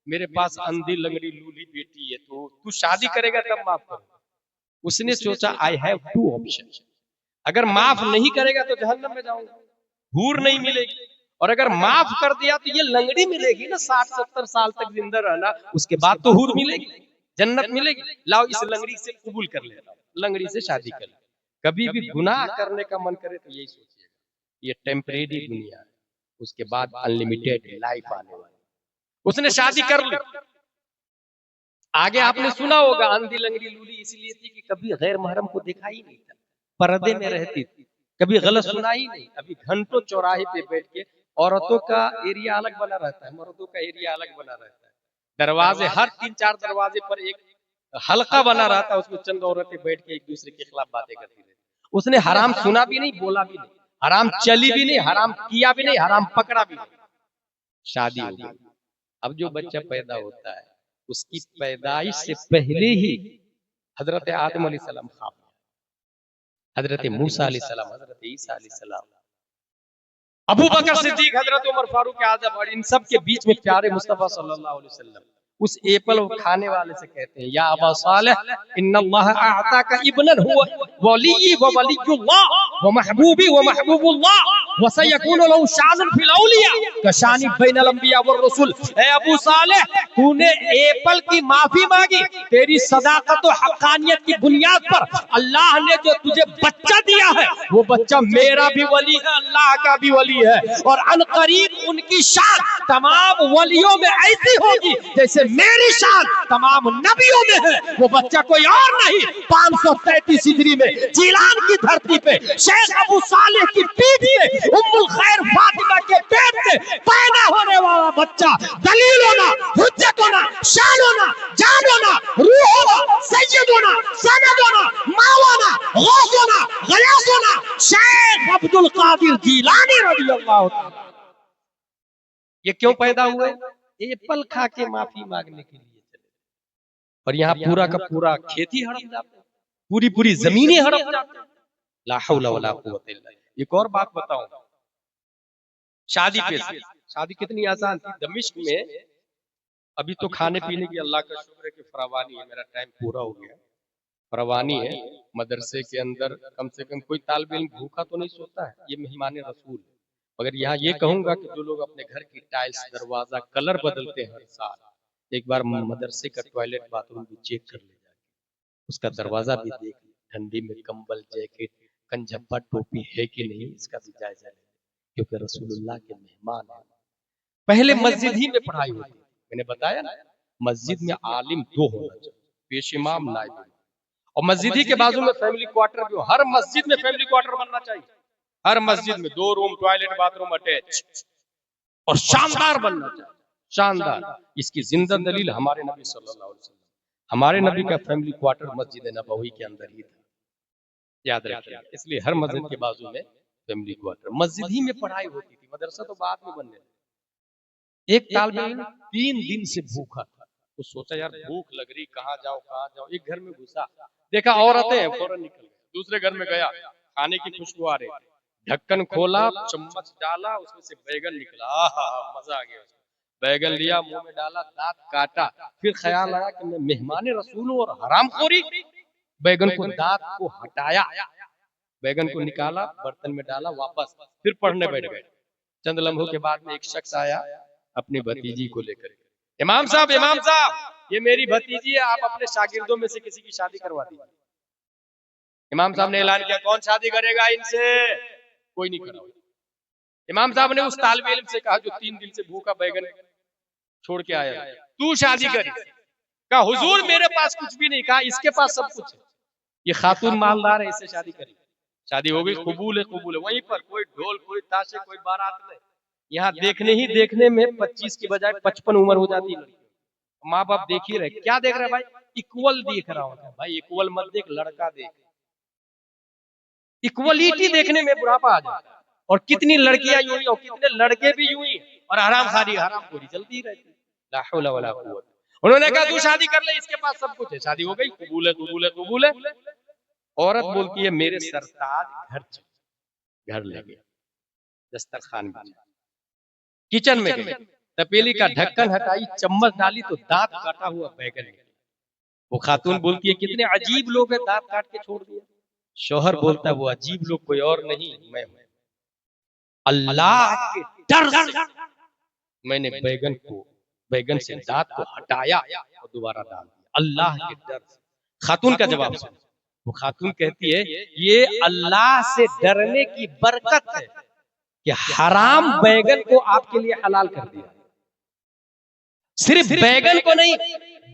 मेरे पास अंधी लंगड़ी लूली बेटी है, तो तू शादी करेगा तब माफ करूंगा। उसने सोचा आई हैव टू ऑप्शन, अगर माफ नहीं करेगा तो जहन्नम में जाऊंगा, हूर नहीं मिलेगी, और अगर माफ कर दिया तो ये लंगड़ी मिलेगी ना, 60-70 साल तक जिंदा रहना, उसके बाद तो हूर मिलेगी, जन्नत मिलेगी। लाओ इस लंगड़ी से कबूल कर लेना, लंगड़ी से शादी कर ले। कभी भी गुनाह करने का मन करे तो यही सोचिएगा, ये टेम्परेरी दुनिया है, उसके बाद अनलिमिटेड लाइफ आने वाली। उसने शादी कर ली। आगे आपने सुना होगा, अंधी लंगड़ी लूली इसलिए थी कि कभी गैर महरम को देखा ही नहीं था, पर्दे में रहती थी, कभी गलत सुना ही नहीं। अभी घंटों चौराहे पे बैठ के, औरतों का एरिया अलग बना रहता है, मर्दों का एरिया अलग बना रहता है, दरवाजे हर 3-4 दरवाजे पर एक हल्का बना रहता है, उसमें चंद औरतें बैठ के एक दूसरे के खिलाफ बातें करती रहती। उसने हराम सुना भी नहीं, बोला भी नहीं, हराम चली भी नहीं, हराम किया भी नहीं, हराम पकड़ा भी नहीं, शादी हो गई। अब जो बच्चा पैदा होता है उसकी पैदाइश से पहले ही हजरत आदम अलैहिस्सलाम ख्वाब में, हजरत मूसा अलैहिस्सलाम, हजरत ईसा अलैहिस्सलाम, अबू बकर सिद्दीक, हजरत उमर फारूक आज़म, और इन सब के बीच में प्यारे मुस्तफा सल्लल्लाहु अलैहि वसल्लम उस एप्पल खाने वाले से कहते हैं, या अबा सालेह इन्नल्लाह अअताका इब्नन हुवा वली व वलियुल्लाह व महबूबी व महबूबुल्लाह व सयकूनु लहु शानुन फिल औलिया कशानी बैनल अंबिया व रसूल। ए अबू सालेह, तूने एप्पल की माफी मांगी, तेरी सदाकत और हक्कानियत की बुनियाद पर अल्लाह ने जो तुझे बच्चा दिया है, वो बच्चा मेरा भी वली है, अल्लाह का भी वली है, और अनकरीब उनकी शान तमाम वलियों में ऐसी होगी जैसे मेरी शान तमाम नबियों में है। वो बच्चा कोई और नहीं, 533 हिजरी में जिलान की धरती पे शेख अबू सालेह की पीठ पे उम्मुल खैर फातिमा के पेट से पैदा होने वाला बच्चा दलील होना, हुज्जत होना, शान होना, जान होना, रूह होना, सैयद होना, सनद होना, मौलाना, गौस होना, गयास होना, शेख अब्दुल कादिर जिलानी रज़ियल्लाहु ताला। ये क्यों पैदा हुए? एप्पल खा के माफी मांगने के लिए चले, और यहाँ पूरा का पूरा खेती हड़प जाते हैं, पूरी पूरी जमीनें हड़प जाते हैं। ला हौला वला कुव्वता इल्ला बिल्लाह। एक और बात बताऊं, शादी पे, शादी कितनी आसान थी दमिश्क में। अभी तो खाने पीने की अल्लाह का शुक्र है कि फरावानी है, मेरा टाइम पूरा हो गया, फरावानी है। मदरसे के अंदर कम से कम कोई तालिब इल्म भूखा तो नहीं सोता है, ये मेहमान रसूल है। मगर यहाँ ये कहूंगा कि जो लोग अपने घर की टाइल्स, दरवाजा कलर बदलते हैं हर साल, एक बार मदरसे का टॉयलेट बाथरूम भी चेक कर ले जाके, उसका दरवाजा भी देख ले, ठंडी में कंबल, जैकेट, कंझप्पा, टोपी है कि नहीं, इसका भी जायजा ले, क्योंकि रसूलुल्लाह के मेहमान है। पहले मस्जिद ही में पढ़ाई होती, मैंने बताया ना, मस्जिद में आलिम 2 होना चाहिए, पेश इमाम, नाइब इमाम, और मस्जिद ही के बाजू में फैमिली क्वार्टर भी हो। हर मस्जिद में फैमिली क्वार्टर बनना चाहिए, हर मस्जिद में 2 रूम, टॉयलेट, बाथरूम अटैच, और शानदार बनना चाहिए, शानदार। इसकी जिंदा दलील हमारे नबी सल्लल्लाहु अलैहि वसल्लम, हमारे नबी का फैमिली क्वार्टर मस्जिद नबवी के अंदर ही था, याद रखिए। इसलिए हर मस्जिद के बाजू में फैमिली क्वार्टर, मस्जिद ही में पढ़ाई होती थी, मदरसा तो बाद में बनने लगा। एक तालिब इल्म 3 दिन से भूखा था, तो सोचा यार भूख लग रही, कहाँ जाओ। एक घर में घुसा, देखा औरतें हैं, फौरन निकल गया। दूसरे घर में गया, खाने की खुशबू आ रही, ढक्कन खोला, चम्मच डाला, उसमें से बैगन निकला, आहा मजा आ गया। बैगन लिया, मुंह में डाला, दांत काटा, फिर ख्याल आया कि मैं मेहमान रसूल हूं और हरामखोरी। बैगन को, दांत को हटाया, बैगन को निकाला, बर्तन में डाला, वापस फिर पढ़ने बैठ गए। चंद लम्हों के बाद में एक शख्स आया अपनी भतीजी को लेकर, इमाम साहब, इमाम साहब, ये मेरी भतीजी है, आप अपने शागिर्दों में से किसी की शादी करवा दीजिए। इमाम साहब ने ऐलान किया, कौन शादी करेगा इनसे? कोई नहीं करा। इमाम साहब ने उस तालिब इल्म से कहा जो 3 दिन से भूखा बैगन छोड़ के आया, तू शादी करी? कहा हुजूर मेरे पास कुछ भी नहीं। कहा इसके पास सब कुछ है, ये खातून मालदार है, इससे शादी करी। शादी हो गई, कबूल है कबूल है। वहीं पर कोई ढोल, कोई ताशे, कोई बारात नहीं। यहाँ देखने में 25 की बजाय 55 उम्र हो जाती है। माँ बाप देख ही रहे, क्या देख रहे भाई? इक्वल देख रहा हूँ भाई, इक्वल मत देख, लड़का देख। इक्वलिटी देखने में बुढ़ापा आ जाता है। और कितनी लड़कियां यूं ही और कितने लड़के भी यूं ही, और हराम खारी हराम खोरी चलती रहती। ला हौला वला कुव्वत। उन्होंने कहा तू शादी कर ले, इसके पास सब कुछ है। शादी हो गई, कबूल है कबूल है कबूल है। औरत बोलती है मेरे सरताज घर ले गए, दस्तरखान में किचन में गई, तपेली का ढक्कन हटाई, चम्मच डाली तो दांत काटा हुआ बैगन निकला। वो खातून बोलती है कितने अजीब लोग हैं, दांत काट के छोड़ दिया। शौहर बोलता है वो अजीब लोग कोई और नहीं, मैं हूं। अल्लाह के डर से मैंने बैगन से दांत को हटाया और दोबारा डाल दिया, अल्लाह के डर से। खातून का जवाब सुनो। वो खातून कहती है ये अल्लाह से डरने की बरकत है कि हराम बैगन को आपके लिए हलाल कर दिया। सिर्फ बैगन को नहीं,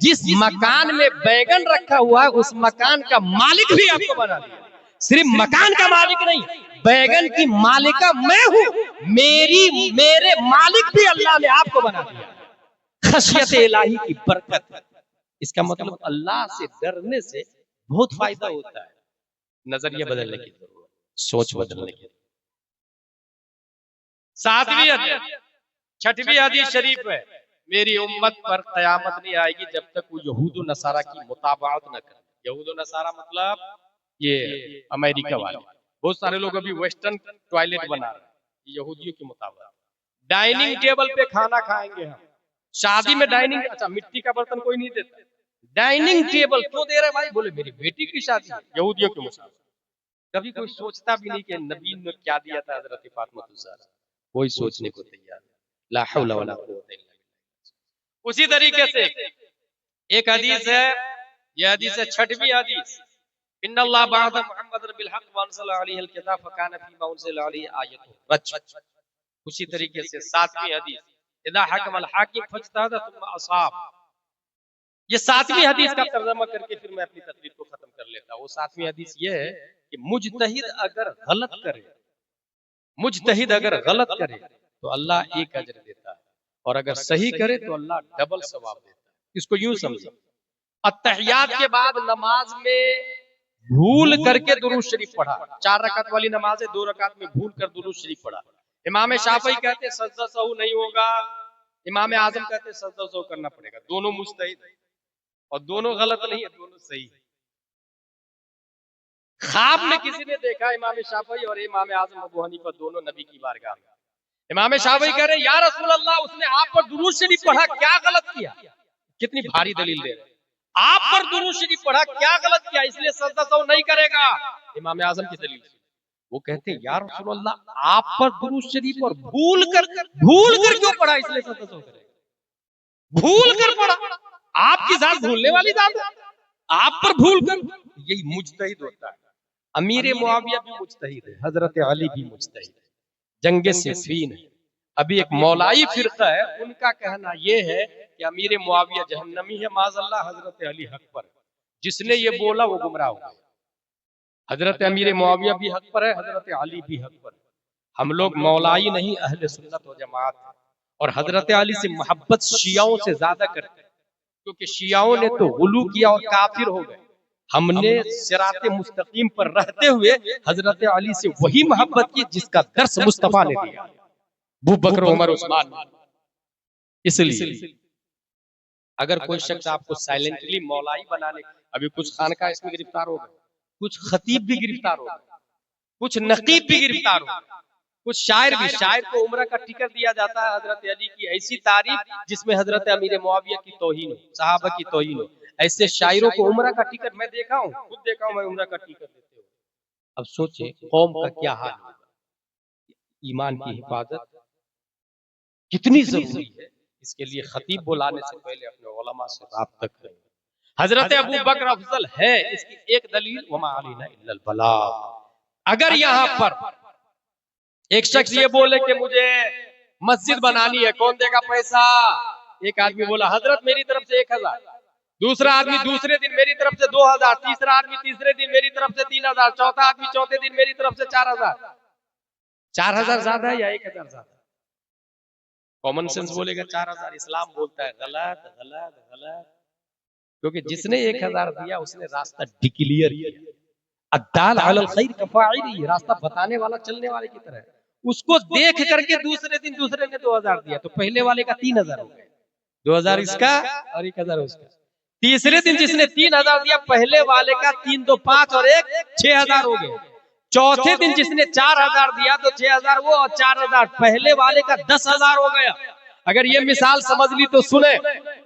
जिस मकान में बैगन रखा हुआ है उस मकान का मालिक भी आपको बना दिया। सिर्फ मकान का मालिक नहीं, बैगन की मालिका मैं हूं, मेरे मालिक भी अल्लाह ने आपको बना दिया। खशियत इलाही की बरकत है। इसका मतलब अल्लाह से डरने से बहुत फायदा होता है। नजरिया बदलने की जरूरत, सोच बदलने की। 7वीं हदीस, 6वीं हदीस शरीफ है, मेरी उम्मत पर कयामत नहीं आएगी जब तक वो यहूद और नसारा की मुताबात न करे। यहूद और नसारा मतलब ये अमेरिका वाले। बहुत सारे लोग अभी वेस्टर्न टॉयलेट बना रहे हैं यहूदियों के मुताबिक। डाइनिंग टेबल पे खाना खाएंगे हम, शादी में डाइनिंग, अच्छा मिट्टी का बर्तन कोई नहीं देता, डाइनिंग टेबल क्यों दे रहे भाई? बोले मेरी बेटी की शादी है, यहूदियों के मुताबिक। कभी कोई सोचता भी नहीं कि नबी ने क्या दिया था हजरत फातिमा ज़हरा, कोई सोचने को तैयार नहीं। ला हौला वला कुव्वता इल्ला बिल्लाह। उसी तरीके से एक हदीस है, यह हदीस है 6वीं हदीस, इन्नल्लाह बअथ मुहम्मदन बिल हक़ व अनज़ला अलैहिल किताब फकाना फीमा उनज़िला अलैहि आयतुन रज। उसी तरीके से 7वीं हदीस, इदा हकमल हाकिम फज्तहद थुम्मा असाब। ये 7वीं हदीस का तर्जुमा करके फिर मैं अपनी तकरीर को खत्म कर लेता हूँ। वो 7वीं हदीस ये है कि मुजतहिद अगर गलत करे, मुजतहिद अगर गलत करे तो अल्लाह एक अजर देता है, और अगर सही करे तो अल्लाह डबल सवाब देता है। इसको यूं समझो, अत्तहियात के बाद नमाज में भूल करके दुरूद शरीफ पढ़ा, 4 रकात वाली नमाज है, 2 रकात में भूल कर दुरूद शरीफ पढ़ा। इमाम शाफई कहते सजदा सहू नहीं होगा, इमाम आजम कहते सजदा सहू करना पड़ेगा। दोनों मुस्तहिद है और दोनों गलत नहीं है, दोनों सही है। ख्वाब में किसी ने देखा इमाम शाफई और इमाम आजम अबू हनीफा दोनों नबी की बारगाह में। इमाम शाफई कह रहे या रसूल अल्लाह, उसने आप पर दुरूद शरीफ पढ़ा, क्या गलत किया? कितनी भारी दलील दे रहे, आप पर दुरूद शरीफ पढ़ा, क्या गलत किया, इसलिए सजदा सहू नहीं करेगा। इमाम आजम की दलील, वो कहते हैं या रसूल अल्लाह, आप पर दुरूद शरीफ और भूल कर क्यों पढ़ा, इसलिए सजदा सहू करेगा। भूल कर पढ़ा, आपकी जात भूलने वाली जात है, आप पर भूल कर। यही मुजतहिद होता है। अमीर मुआविया भी मुजतहिद है, हजरत अली भी मुजतहिद है, जंगे सिफ़ीन है। अभी एक मौलाई फिरका है, उनका कहना यह है कि अमीर मुआविया जहन्नमी है माज़अल्लाह, हजरत अली हक पर। जिसने ये बोला वो गुमराह हो गया। हजरत अमीर मुआविया भी हक पर है, हजरत अली भी हक पर है। हम लोग मौलाई नहीं, अहले सुन्नत व जमात है, और हजरत अली से मोहब्बत शियाओं से ज्यादा करते हैं, क्योंकि शियाओं ने तो गुलू किया और काफिर हो गए। हमने सिराते मुस्तकीम पर रहते हुए हजरत अली से वही मोहब्बत की जिसका दर्स मुस्तफा ने दिया, अबू बकर, उमर, उस्मान। इसलिए अगर कोई शख्स आपको साइलेंटली मौलाई बनाने, अभी कुछ खानका इसमें गिरफ्तार हो गए, कुछ खतीब भी गिरफ्तार हो गए, कुछ नकीब भी गिरफ्तार हो गए, कुछ शायर भी। शायर को उम्रा का टिकट दिया जाता है, हजरत अली की ऐसी तारीफ जिसमें हजरत अमीर मुआविया की तौहीन हो, सहाबा की तौहीन हो। ऐसे शायरों को उम्रा का टिकट मैं देखा हूँ, खुद देखा हूँ मैं, उम्रा का टिकट देते हुए। अब सोचे कौम का क्या हाल होगा। ईमान की हिफाजत कितनी जरूरी है, इसके लिए खतीब बुलाने से पहले अपने उलमा से राब्ता करें। हजरत अबू बकर अफजल है, इसकी एक दलील वमा अलैना इल्लल बलाग। अगर यहाँ पर एक शख्स ये बोले कि मुझे मस्जिद बनानी है, कौन देगा पैसा? एक आदमी बोला हजरत मेरी तरफ से 1000, दूसरा आदमी दूसरे दिन मेरी तरफ से 2000, तीसरा आदमी तीसरे दिन मेरी तरफ से 3000, चौथा आदमी चौथे दिन मेरी तरफ से 4000। 4000 ज्यादा है या 1000 ज्यादा? कॉमन सेंस बोलेगा 4000, इस्लाम बोलता है गलत गलत गलत, क्योंकि जिसने 1000 दिया उसने रास्ता डिक्लियर किया। अद्दाल अलल खैर कफाइली, रास्ता बताने वाला चलने वाले की तरह है। उसको देख करके दूसरे दिन दूसरे ने 2000 दिया, तो पहले वाले का 3000 हो गया, 2000 इसका और 1000 उसका। तीसरे दिन जिसने 3000 दिया, पहले वाले का 3 2 5 और 1 6000 हो गए। चौथे दिन जिसने 4000 दिया तो 6000 वो और 4000 पहले वाले का 10,000 हो गया। अगर ये मिसाल समझ ली तो सुने,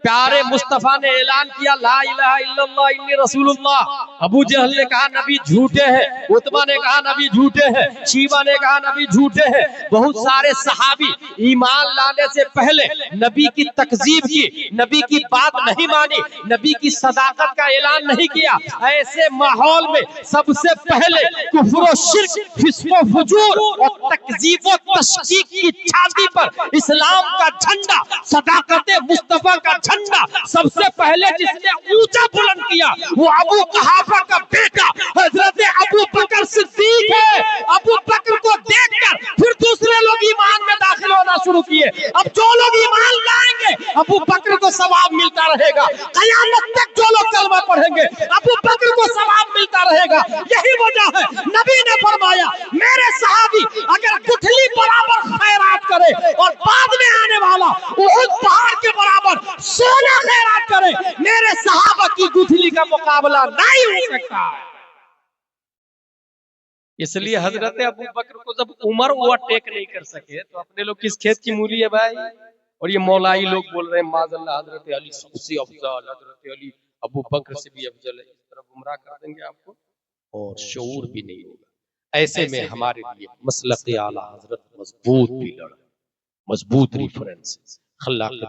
प्यारे मुस्तफा ने ऐलान किया ला इलाहा इल्लल्लाह इन्नी रसूलुल्लाह। अबू जहल ने कहा नबी झूठे हैं, उतबा ने कहा नबी झूठे हैं, शीबा ने कहा नबी झूठे हैं। बहुत सारे सहाबी ईमान लाने से पहले नबी की तकजीब की, नबी की बात नहीं मानी, नबी की सदाकत का ऐलान नहीं किया। ऐसे माहौल में सबसे पहले कुफ्र व शिर्क, फिस्क व फुजूर और तकजीब व तशकीक की छाती पर इस्लाम का झंडा, सदाकत मुस्तफा का झंडा सबसे पहले जिसने ऊंचा बुलंद किया वो अबू कहाफा का बेटा हजरत अबू बकर सिद्दीक है। अबू बकर को देखकर फिर दूसरे लोग ईमान में दाखिल होना शुरू किए। अब जो लोग ईमान लाएंगे अबू बकर को सवाब मिलता रहेगा, कयामत तक जो लोग कलमा पढ़ेंगे अबू बकर को सवाब मिलता रहेगा। यही वजह है नबी ने फरमाया मेरे सहाबी अगर गुठली बराबर खैरात करे और बाद में आने वाला उहुद पहाड़ के बराबर सोना खैरात करे, मेरे सहाबा की गुठली का मुकाबला नहीं हो सकता। इसलिए हजरत अबू बकर को जब उमर ओवरटेक नहीं कर सके तो अपने लोग किस खेत की मूली है भाई? और ये मौलाई लोग बोल रहे हैं माज़अल्लाह हजरत अली सबसे अफजल, हजरत अली अबू बकर से भी अफजल है। इस तरह गुमराह कर देंगे आपको और शऊर भी नहीं होगा। ऐसे में हमारे लिए मसलक आला हजरत मजबूत पिलर, मजबूत रेफरेंस, अल्लाह के